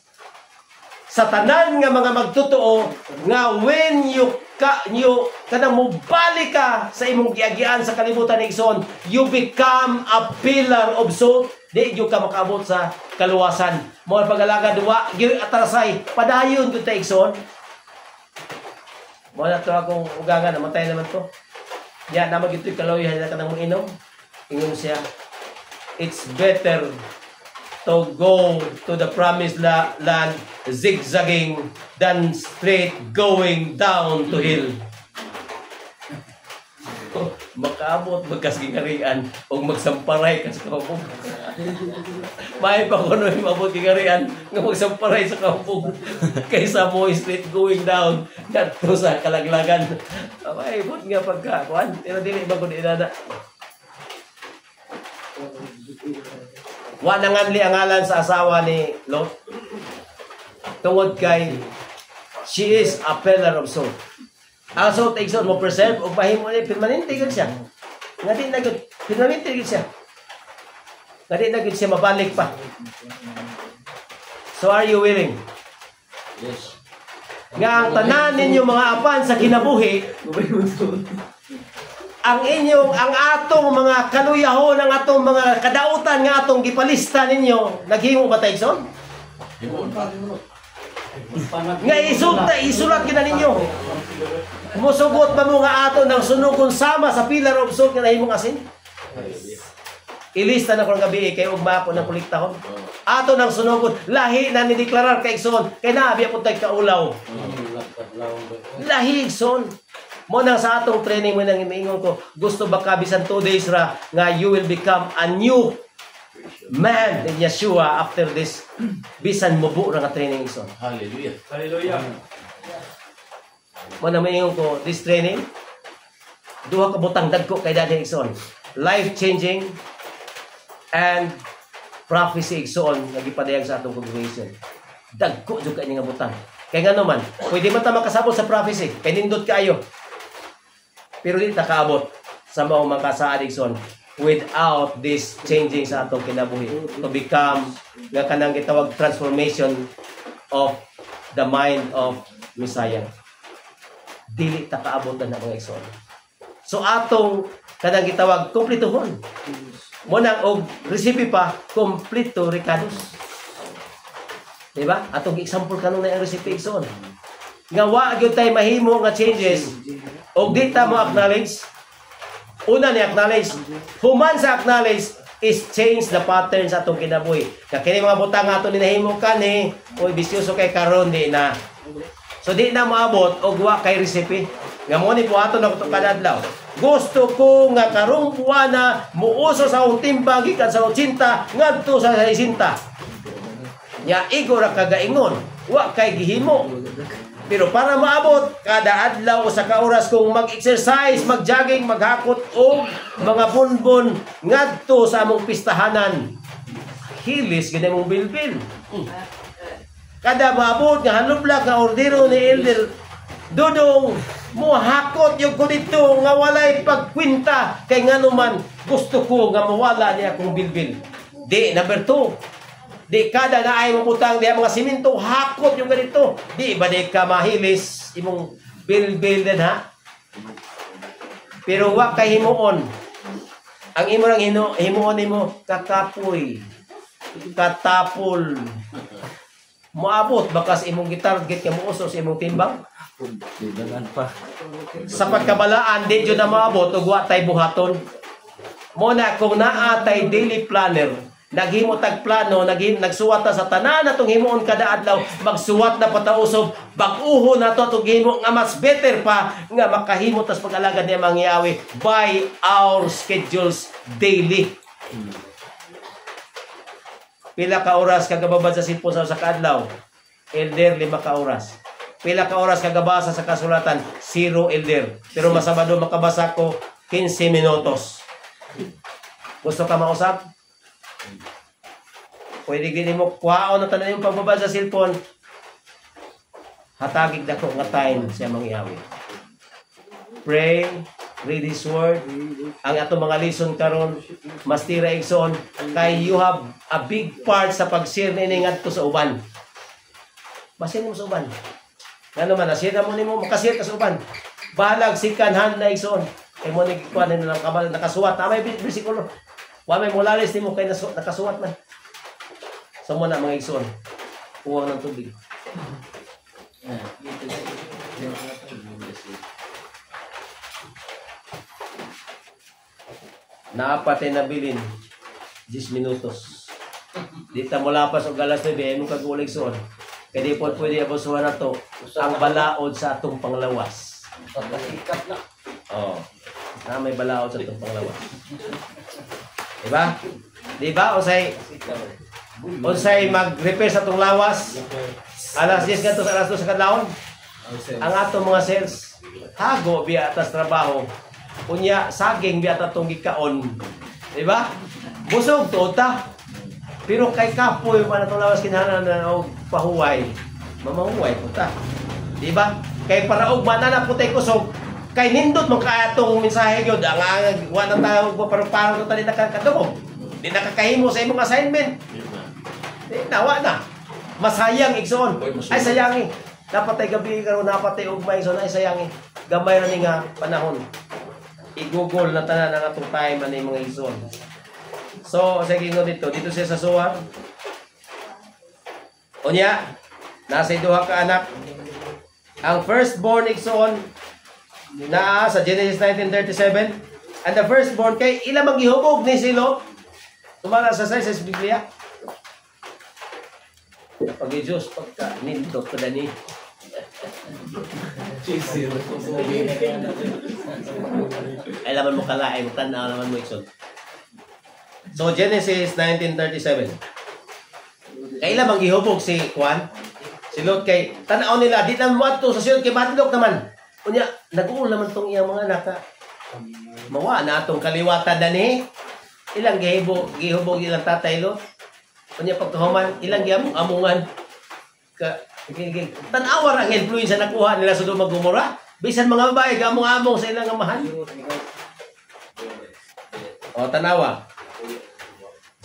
sa tanan nga mga magtotoo nga when you kanang mubalik ka sa imong giagian sa kalibutan ni Igsoon, you become a pillar of salt. Di yung ka makaabot sa kaluwasan. Mga pag-alaga duwa, gyud atrasay, padayon ko ta Igsoon. Mo na to akong ugangan, namatay naman to. Ya, naman gito'y kalawihan na ka nang inom. Ingon siya, it's better to go to the promised land zigzagging than straight going down to hill. Makaabot magkasgingarian o magsamparay ka sa kampong. May pa kuno yung mabot gingarian nga magsamparay sa kampong kaysa mo straight going down kadto sa kalaglagan. Ay, but nga pagkakuan. Pero dili ba ko dinada. Wa nanganli ang ngalan sa asawa ni Lot. Tungod kay she is a pillar of salt. Ang salt Igsoon mo preserve o mahimo ni permanente gid siya. Nga di na gid permanente gid siya. Nga di na gid siya mabalik pa. So are you willing? Yes. Nga ang tanan ninyo mga apan sa kinabuhi, ang atong mga kaluyahon, ang atong mga kadautan nga atong gipalista ninyo, naghimo ba ta Igsoon? Nga isulat gina ninyo. Musugot ba mo nga ato ng sunugon sama sa pillar of salt nga nahimong asin? Ilista na ko ng gabi kay ugma ko ng kuliktahon. Ato ng sunugon lahi na nideklarar kay Igsoon kay naabi ako tay kaulaw. Lahi Igsoon. Mo nang sa atong training mo nang imingon ko, gusto ba ka bisan 2 days ra nga you will become a new man in Yeshua after this bisan mubo ra nga training Igsoon. Hallelujah. Hallelujah. Mo nang imingon ko this training duha ka butang dagko kay Daddy Igsoon. Life changing and prophecy Igsoon nga gipadayag sa atong congregation. Dagko jud kay nga butang. Kay ngano man, pwede man ta makasabot sa prophecy kay nindot kaayo. Pero di nakaabot sa mga kasaad Igsoon without this changing sa atong kinabuhi to become nga kanang gitawag transformation of the mind of Messiah. Dili ta kaabot na mga Igsoon. So atong kanang gitawag kumplituhon. mo nang og recipe pa kompleto Ricardos. Diba? Atong example kanon na ang recipe igsoon. Nga wa gyud tay mahimo nga changes og di ta mo acknowledge. Una ni acknowledge. Human sa acknowledge is change the pattern sa atong kinabuhi. Kini mga butang ato ni nahimo kani, oy bisyoso kay karon di na. So di na maabot og wa kay recipe. Nga mo ni buhaton na kuto kada adlaw. Gusto ko nga karong buwan na muuso sa akong timbang gikan sa 80 ngadto sa 60. Ya igo ra kagaingon, wa kay gihimo. Pero para maabot kada adlaw sa ka-oras kung mag-exercise, mag-jogging, maghakot o mga bonbon ngadto sa among pistahanan. Hilis gid mong bilbil. Kada maabot nga hanublag nga ordero ni Elder Dudong mo hakot yung ko dito nga walay pagkwinta kay nganuman gusto ko nga mawala niya akong bilbil. Di number 2. Di kada na ay mabutang diha mga simento hakot yung ganito. Di ba di ka mahilis imong bilbil din ha? Pero wa kay himuon. Ang imo lang himuon nimo kakapoy. Katapol. Moabot bakas imong gitarget ka muuso sa imong timbang. Sa pagkabalaan di jud na maabot ug wa tay buhaton. Mo na kung naa tay daily planner, naghimo tag plano, nagsuwat ta sa tanan natong himuon kada adlaw, magsuwat na patausob, bag-uho na to atong himo nga mas better pa nga makahimo tas pag-alagad niya mangyawi by our schedules daily. Pila ka oras kagababad sa cellphone sa kadlaw? Elder 5 ka oras. Pila ka oras kagabasa sa kasulatan? 0 elder. Pero masabado makabasa ko 15 minutos. Gusto ka mausap? Pwede gini mo kuhaon na tanan yung pagbabasa sa cellphone. Hatagig na ko nga time siya mangyawi. Pray, read His Word. Ang ato mga lesson karon mas tira igsoon kay you have a big part sa pag-share nini ngadto sa uban. Basin mo sa uban. Nga naman, na-share na mo nimo makashare ka sa uban. Balag second hand na igsoon. Kay mo ni kuan na nakasuwat. May bersikulo. Wa may mulalis nimo kay nakasuwat man. Sa mo na mga igsoon. Uwang ng tubig. Naapatay na bilin 10 minutos. Dita mo lapas og alas 9 ay mo kagulig suon. Kaya di po pwede abusuhan na to ang balaod sa atong panglawas. Oh, na may balaod sa atong panglawas. Diba? Diba? Unsay mag-repair sa atong lawas? Alas 10 ganito sa alas 2 sa kadlawon? Ang atong mga cells hago biya atas trabaho. Unya saging biya atong gikaon. Diba? Busog to ta. Pero kay kapoy man atong lawas kinahanglan na og pahuway. Mamahuway po ta. Diba? Kay para og manana putay kusog kay nindot mo kay atong mensahe gyud ang wa na tawo parang tali nakakadungog. Di nakakahimo sa imong assignment. Di nawa na. Masayang igsoon. Ay sayangi. Napatay gabi karon napatay og may igsoon ay sayangi. Gamay ra ni nga panahon. I-google na tanan ang atong time ani mga igsoon. So, sige nga dito siya sa suwar. Unya, nasa duha ka anak. Ang firstborn igsoon na sa Genesis 19:37. And the firstborn kay ila maghihubog ni silo. Tumala sa sa Biblia. Pag-Diyos pagka nindot ko dani. Ay laman mo kalaay, tanaw naman mo igsoon. So Genesis 19:37. Kaila manghihubog si Juan, si Lot kay tan-aw nila di na moadto sa siyod kay madlok naman. Unya nag-uul naman tong iyang mga anak. Mawa na atong kaliwatan dani. Ilang gihubog ilang tatay Lot. Unya pagkahuman ilang giamungan ka tan-aw ra ang influence na nakuha nila sa Sodoma Gomora. Bisan mga babae gamong-among sa ilang amahan. O tanawa.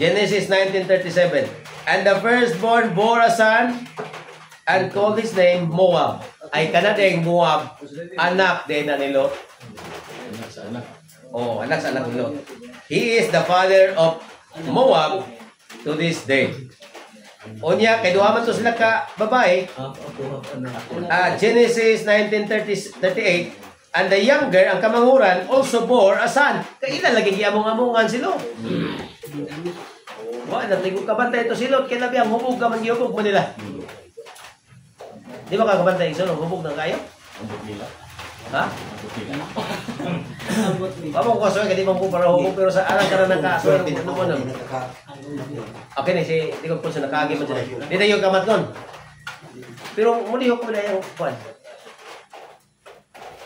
Genesis 19:37. And the firstborn bore a son and called his name Moab. Ay kanadeng Moab, anak din na ni Lot. Oh, anak sa anak ni Lot. He is the father of Moab to this day. Unya, kay duha man to sila ka babae. Genesis 19:38, and the younger, ang kamanguran, also bore a son. Kaya ila lagi giamong-amongan sila. Wa na tigo kabantay ito silot kay labi ang hubog ka man gihubog mo nila. Di ba ka kabantay iso hubog na kayo? Ambot nila. Ha? Babang ko so kay di mo para hubog pero sa arang ka na nakaso ano mo nang. Okay ni si di ko po sa nakagi man dili. Di tayo kamat kon. Pero muli ko na yung kwan.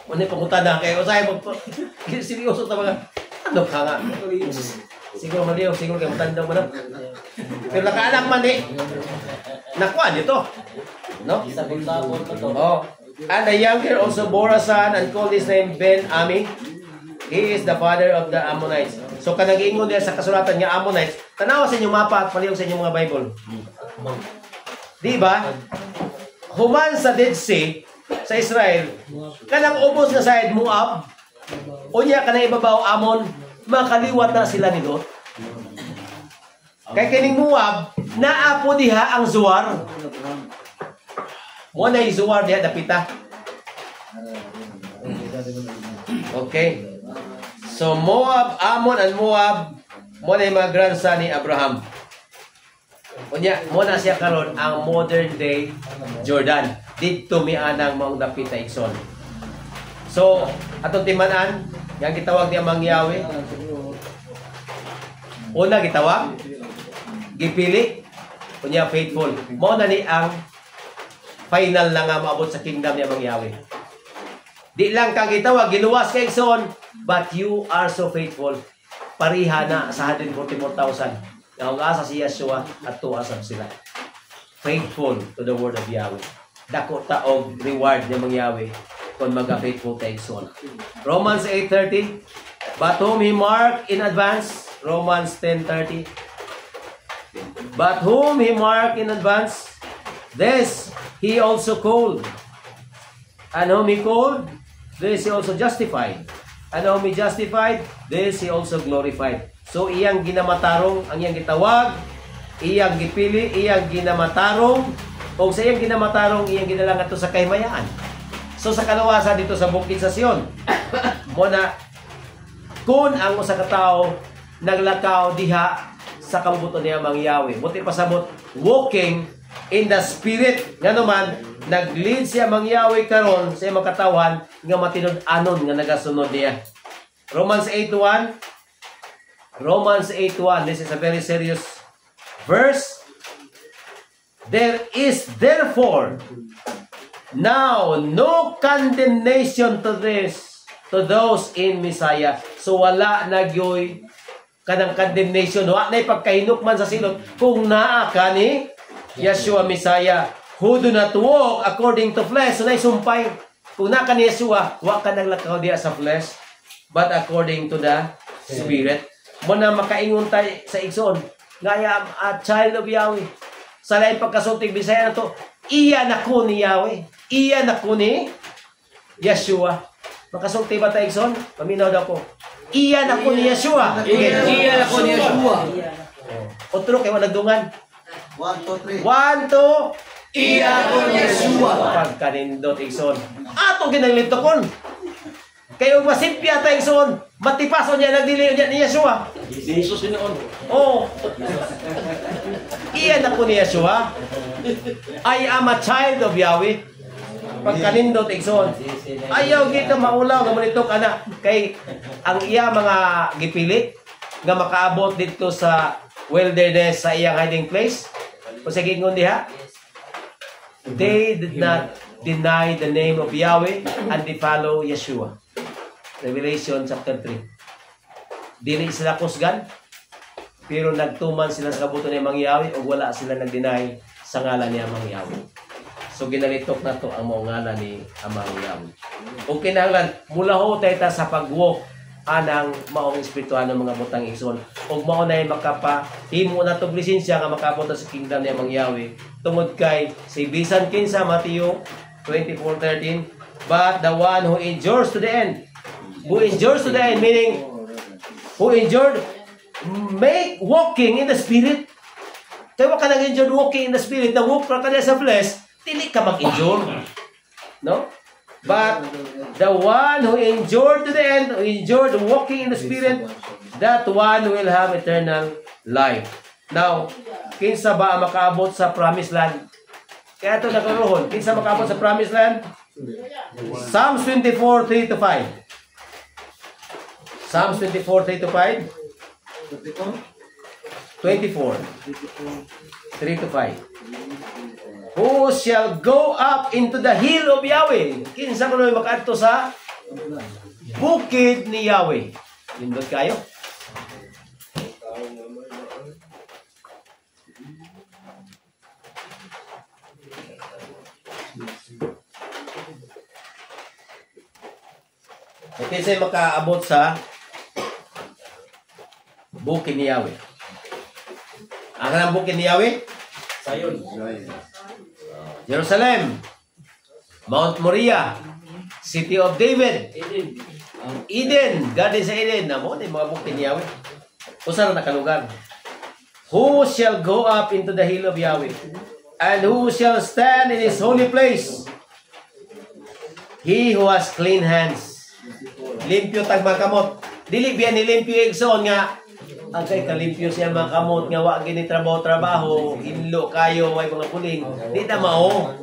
Muni pangutada kay usay mo seryoso ta mga ano ka nga. Siguro maliw, siguro kay matanda mo na. Pero nakaanak man eh. Nakuha dito. No? Sabon-sabon pa to. Oh. And the younger also bore a son and called his name Ben-Ami. He is the father of the Ammonites. So kanag-ingon niya sa kasulatan niya Ammonites. Tanawa sa inyong mapa at paliw sa inyong mga Bible. Di ba? Human sa Dead Sea, sa Israel, kanang ubos nga side Moab, unya kanang ibabaw Ammon, makaliwat na sila ni Lot. Kay kining Moab, naapo diha ang Zuar. Mo na Zuar diha dapita. Okay. So Moab, Ammon and Moab, mo na yung mga grandson ni Abraham. Unya, mo na siya karon ang modern day Jordan. Dito mianang maong dapita igsoon. So, atong timanan, yang gitawag niya Mangyawe. Una gitawag, gipili, unya faithful. Mo na ni ang final na nga maabot sa kingdom niya Mangyawe. Di lang kang gitawag, giluwas kay igsoon, but you are so faithful. Pariha na sa 144,000. Ang asa si Yeshua at tuwasab sila. Faithful to the word of Yahweh. Dako taog reward niya Mangyawe kung maga-faithful kay igsoon. Romans 8:30, but whom he marked in advance, Romans 10:30, but whom he marked in advance, this he also called. And whom he called, this he also justified. And whom he justified, this he also glorified. So iyang ginamatarong, ang iyang gitawag, iyang gipili, iyang ginamatarong, o sa iyang ginamatarong, iyang ginalangat to sa kahimayaan. So sa kalawasan dito sa bukid sa Sion, mo na kung ang usa ka tawo naglakaw diha sa kambuton niya Mangyawe, buti pasabot walking in the spirit nga naman nag-lead siya Mangyawe karon sa iyang katawan nga matinud-anon nga nagasunod niya. Romans 8:1, Romans 8:1, this is a very serious verse. There is therefore now no condemnation to those in Messiah. So wala na gyoy kanang condemnation, wa na pagkahinukman sa silot kung naa ka ni Yeshua Messiah, who do not walk according to flesh. So na sumpay, kung naa ka ni Yeshua, wa ka naglakaw diya sa flesh, but according to the Spirit. Mo na makaingon tayo sa igsoon nga a child of Yahweh. Sa lain pagkasultig Bisaya na to, iya na ko ni Yahweh, iya na ko ni Yeshua. Makasulti ba tayo igsoon? Paminaw daw ko, iya na ko ni Yeshua. Iya na ko ni Yeshua. Otro kay wala dungan. 1, 2, 3. 1, 2, iya ko ni Yeshua. Pagkanindot igsoon. Ato ginanglito kon. Kayo masipya tayo igsoon. Matipason niya nagdili niya ni Yeshua. Jesus inoon. Oh. Iyan ako ni Yeshua. I am a child of Yahweh. Pagkanindot igsoon. Ayaw kita maulaw nga manitok ana kay ang iya mga gipili nga makaabot dito sa wilderness sa iyang hiding place. O sa gingon diha, they did not deny the name of Yahweh and they follow Yeshua. Revelation chapter 3. Dili sila kusgan, pero nagtuman sila sa kabuto ni Mangyawe o wala sila nag-deny sa ngalan ni Amang Yahweh. So ginalitok na to ang mga ngalan ni Amang Yahweh. O kinahanglan mula ho tayo sa pag-walk anang maong espirituhan ng mga butang igsoon. O mao na makapahimo na to lisensya nga makabot sa kingdom ni Amang Yahweh. Tungod kay si bisan kinsa Mateo 24:13, but the one who endures to the end, who endures to the end, meaning who endured make walking in the spirit. Kaya wala ka nag-enjoy walking in the spirit, na walk ka na sa flesh, hindi ka mag-enjoy. No? But the one who endured to the end, who endured walking in the spirit, that one will have eternal life. Now, kinsa ba ang makaabot sa promised land? Kaya ito nagkaroon. Kinsa makaabot sa promised land? Psalms 24, 3 to 5. Psalms 24, 3 to 5. 24, 3 to 5. Who shall go up into the hill of Yahweh? Kinsa kuno makaadto sa bukid ni Yahweh? Nindot kayo? Kinsa makaabot sa bukid ni Yahweh? Ang kanang bukid ni Yahweh? Sayon. Jerusalem, Mount Moriah, City of David, Eden, Garden sa Eden. Namo ni mga bukid ni Yahweh. Usa na nakalugar. Who shall go up into the hill of Yahweh? And who shall stand in his holy place? He who has clean hands. Limpyo tag mga kamot. Dili biya ni limpyo igsoon nga ang kay kalimpyo siya mga kamot nga wa gini trabaho, hinlo kayo way mga puling. Di ta mao.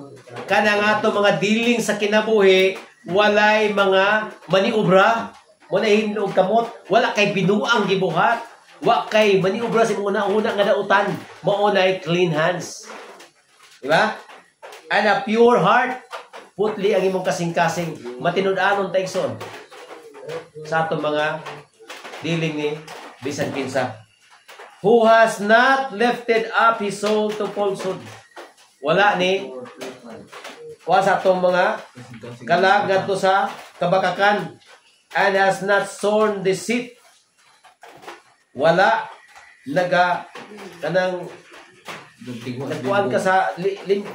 Kana nga to mga dealing sa kinabuhi, walay mga maniobra, mo na hinlo og kamot, wala kay binuang gibuhat, wa kay maniobra sa una nga dautan, mao nay clean hands. Di ba? And a pure heart, putli ang imong kasing-kasing, matinud-anon ta igsoon sa atong mga dealing ni bisan kinsa. Who has not lifted up his soul to falsehood. Wala ni sa atong mga kalag ngadto sa kabakakan, and has not sworn deceit. Wala kanang nagkuan ka sa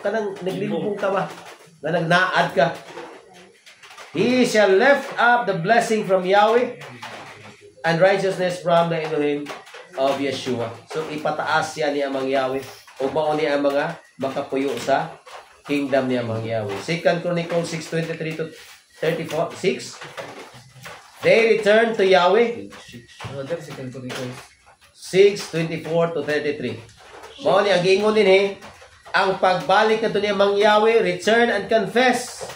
kanang naglimpong ka ba na nagnaad ka. He shall lift up the blessing from Yahweh and righteousness from the Elohim of Yeshua. So ipataas siya ni amang Yahweh o mao ni ang mga makapuyo sa kingdom ni amang Yahweh. 2 Chronicles 6:23 to 36. They return to Yahweh. 6:24 to 33. Mao ni ang giingon din ang pagbalik nato ni amang Yahweh, return and confess.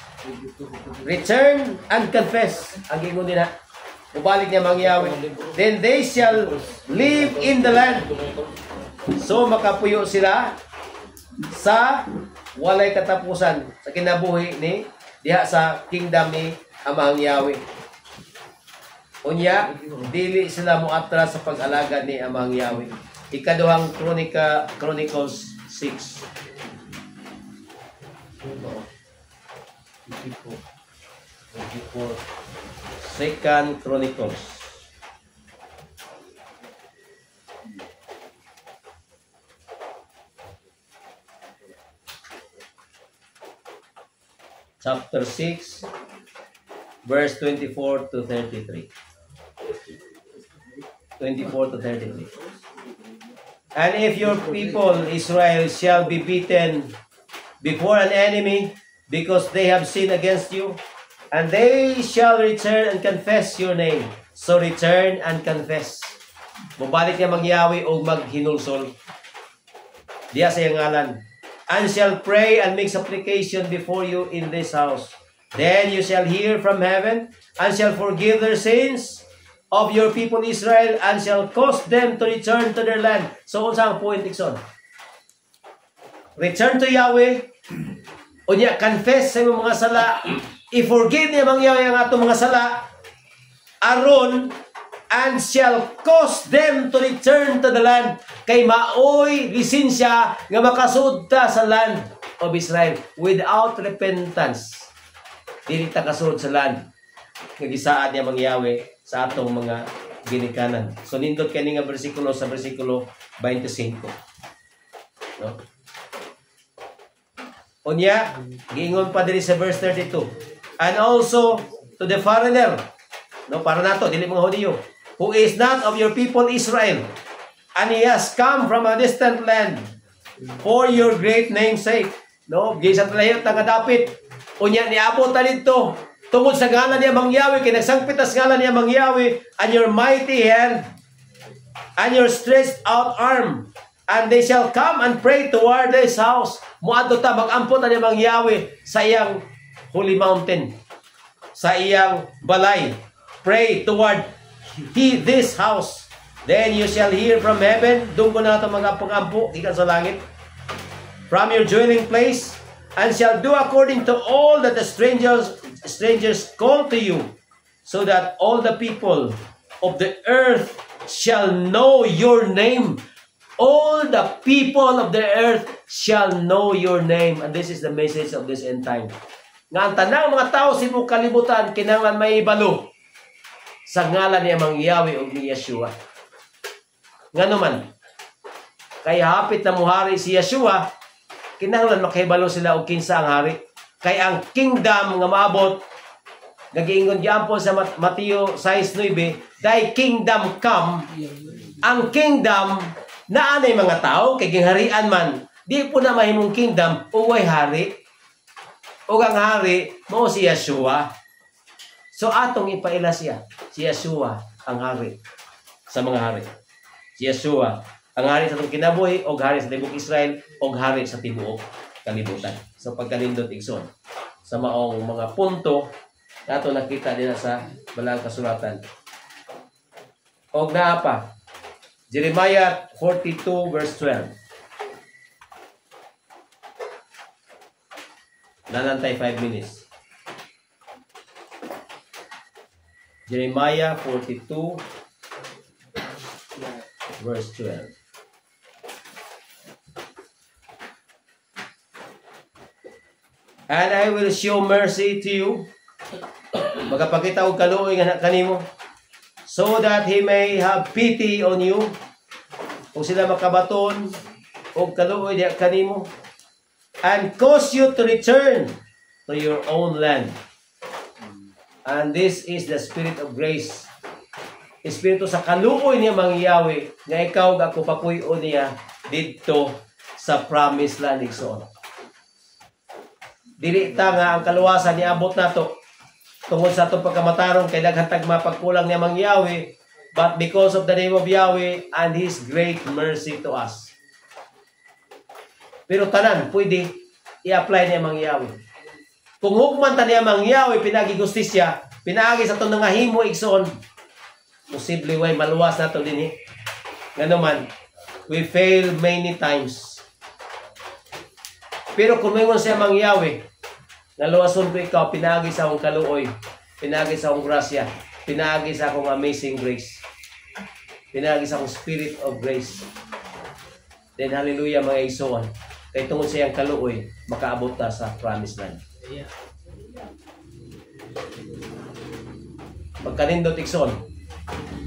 Return and confess. Ang giingon din ubalik niya mang Yahweh. Then they shall live in the land. So makapuyo sila sa walay katapusan sa kinabuhi ni diha sa kingdom ni amang Yahweh. Unya, dili sila moatras sa pag-alagad ni amang Yahweh. Ikaduhang Chronicles 6. Second Chronicles. Chapter 6, verse 24 to 33. 24 to 33. And if your people Israel shall be beaten before an enemy, because they have sinned against you, and they shall return and confess your name. So return and confess. Mubalik niya mang Yahweh o maghinulsol diya sa iyang ngalan. And shall pray and make supplication before you in this house. Then you shall hear from heaven, and shall forgive their sins of your people Israel, and shall cause them to return to their land. So unsa ang point ikson? Return to Yahweh. Unya confess sa imong mga sala. I-forgive niya mang Yahweh ang atong mga sala, aron, and shall cause them to return to the land. Kay maoy lisensya nga makasud ta sa land of Israel without repentance. Dili ta kasud sa land nga gisaad niya mang Yahweh sa atong mga ginikanan. So nindot kani nga bersikulo sa bersikulo 25. No? Unya, giingon pa diri sa verse 32. And also to the foreigner, no, para nato dili mga Hudiyo. who is not of your people Israel, and he has come from a distant land for your great name's sake. No, gisa talayot nga dapit. Unya niabot ta didto tungod sa ngalan niya Mang Yahweh, kinagsangpitas ngalan niya Mang Yahweh, and your mighty hand and your stretched out arm, and they shall come and pray toward this house. Muadto ta mag-ampot niya Mang Yahweh sa iyang holy mountain, sa iyang balay. Pray toward this house. Then you shall hear from heaven. Doon ko na ito mag-ampo ikan sa langit, from your dwelling place, and shall do according to all that the strangers call to you, so that all the people of the earth shall know your name. All the people of the earth shall know your name. And this is the message of this end time. Nga ang tanang mga tao sa imong kalibutan kinahanglan may ibalo sa ngalan ni Mang Yahweh o ni Yeshua. Nga naman, kay hapit na muhari si Yeshua, kinahanglan makahibalo sila og kinsa ang hari. Kay ang kingdom nga maabot, nagiingon gyapon sa Mateo 6:9, thy kingdom come. Ang kingdom na anay mga tao kay gingharian man, di po na mahimong kingdom o way hari. O ang hari mao si Yeshua. So atong ipaila siya, si Yeshua ang hari sa mga hari. Si Yeshua ang hari sa itong kinabuhi, o hari sa tibuok Israel, o hari sa tibuok kalibutan. So pagkalindot igsoon sa maong mga punto nato nakita din sa balang kasulatan. Og naa pa, Jeremiah 42 verse 12. Nanantay 5 minutes. Jeremiah 42 verse 12. And I will show mercy to you. Magapakita og kaluoy nga kanimo, so that he may have pity on you. Kung sila makabaton og kaluoy diha kanimo, and cause you to return to your own land. And this is the spirit of grace. Espiritu sa kaluoy niya Mang Yahweh, nga ikaw ako papuy-o niya dito sa promised land igsoon. Dili ta nga ang kaluwasan ni abot nato tungod sa atong pagkamatarong kay daghang tagma pagkulang niya Mang Yahweh, but because of the name of Yahweh and His great mercy to us. Pero tanan pwede i-apply niya Mang Yahweh. Kung hukman ta niya Mang Yahweh pinagi justisya, pinaagi sa itong nangahimo igsoon, posible way maluwas nato dinhi. Nga naman, we fail many times. Pero kung mayroon siya Mang Yahweh, naluwason ko ikaw, pinaagi sa akong kaluoy, pinaagi sa akong grasya, pinaagi sa akong amazing grace, pinaagi sa akong spirit of grace. Then hallelujah mga igsoon, kay tungod sa iyang kaluoy, makaabot ta sa promised land. Magkanindot igsoon,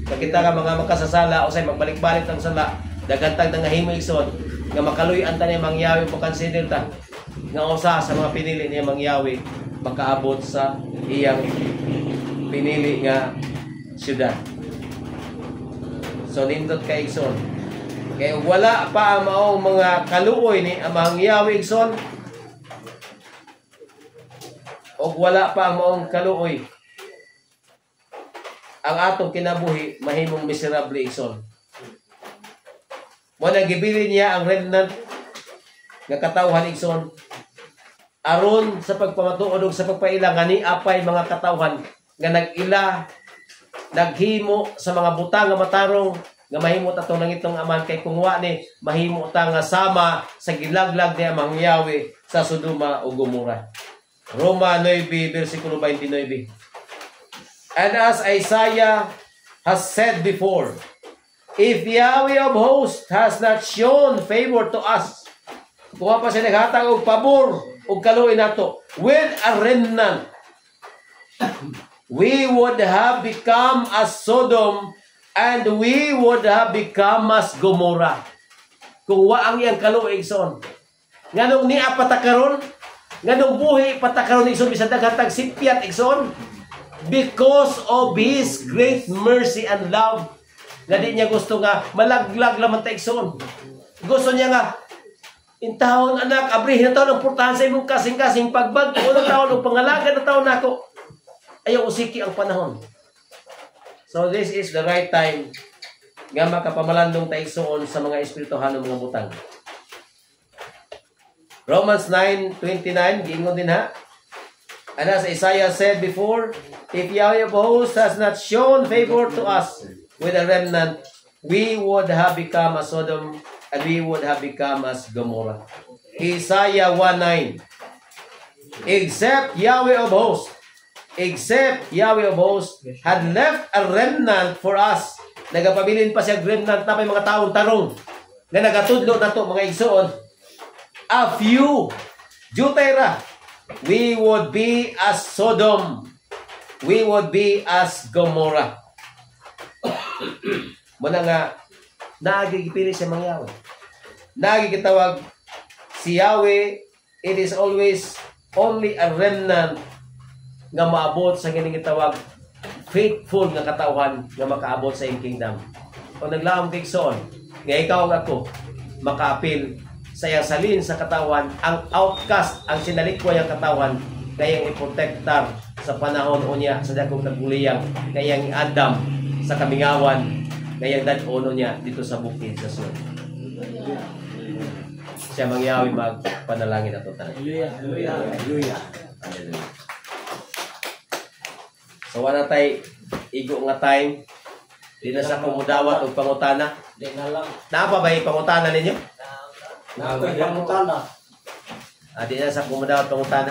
nakita ka mga makasasala o say magbalik-balik ng sala, dagantag ng himo igsoon, nga makaluyan ta niya Mang Yahweh, makonsider ta nga usa sa mga pinili niya Mang Yahweh makaabot sa iyang pinili nga syudad. So nindot kay igsoon, kay wala pa ang maong mga kaluoy ni Mang Yahweh igsoon, o wala pa ang maong kaluoy, ang atong kinabuhi mahimong miserable igsoon. Mo nagibili niya ang remnant nga katawhan igsoon aron sa pagpamatuod ug sa pagpaila nga ni apay mga katawhan nga nag-ila naghimo sa mga butang nga matarong nga mahimo ta tong nangitong aman, kay kung wa ni mahimo ta nga sama sa gilaglag ni Mang Yahweh sa Sodoma ug Gomora. Roma 9 bersikulo 29. And as Isaiah has said before, if Yahweh of hosts has not shown favor to us, kung pa siya naghatag og pabor og kaluoy nato with a remnant, we would have become as Sodom and we would have become as Gomorrah. Kung wa ang iyang kaluoy igsoon, nganong ni apatakaron, nganong buhi patakaron igsoon bisan daghatag sipyat igsoon, because of His great mercy and love, nga di niya gusto nga malaglag laman ta igsoon. Gusto niya nga intawon anak, abrihin na taon ang portahan sa imong kasing-kasing pagbag, unang taon o pangalaga na taon nako. Ayaw usiki ang panahon. So this is the right time nga makapamalandong ta igsoon sa mga espirituhan ng mga butang. Romans 9:29, giingon din ha. And as Isaiah said before, if Yahweh of hosts has not shown favor to us with a remnant, we would have become as Sodom and we would have become as Gomorrah. Isaiah 1:9. Except Yahweh of hosts had left a remnant for us. Nagapabilin pa siya remnant na may mga taong tarong na nagatudlo na to mga igsoon. A few, Jutera, we would be as Sodom. We would be as Gomorrah. Muna nga, naagigipili siya mga Yahweh. Naagigitawag si Yahweh, it is always only a remnant nga maabot sa ginigitawag faithful nga katauhan nga makaabot sa iyong kingdom. Kung naglaom kay Son, nga ikaw ang ako, makaapil sa iyang salin sa katawan, ang outcast, ang sinalikway ang katawan, kayang iprotektar sa panahon o niya sa dakong naguliyang, kayang Adam sa kamingawan, kayang dad-ono niya dito sa bukid sa Sion. Siya mangyawi magpanalangin ato tayo. Hallelujah. Hallelujah. Hallelujah. So wala tayo igo nga time, di na sa kumudawat o pangutana. Di na lang. Napa ba yung pangutana ninyo? Nakapagpangutana. Di na sa kumudawat pangutana.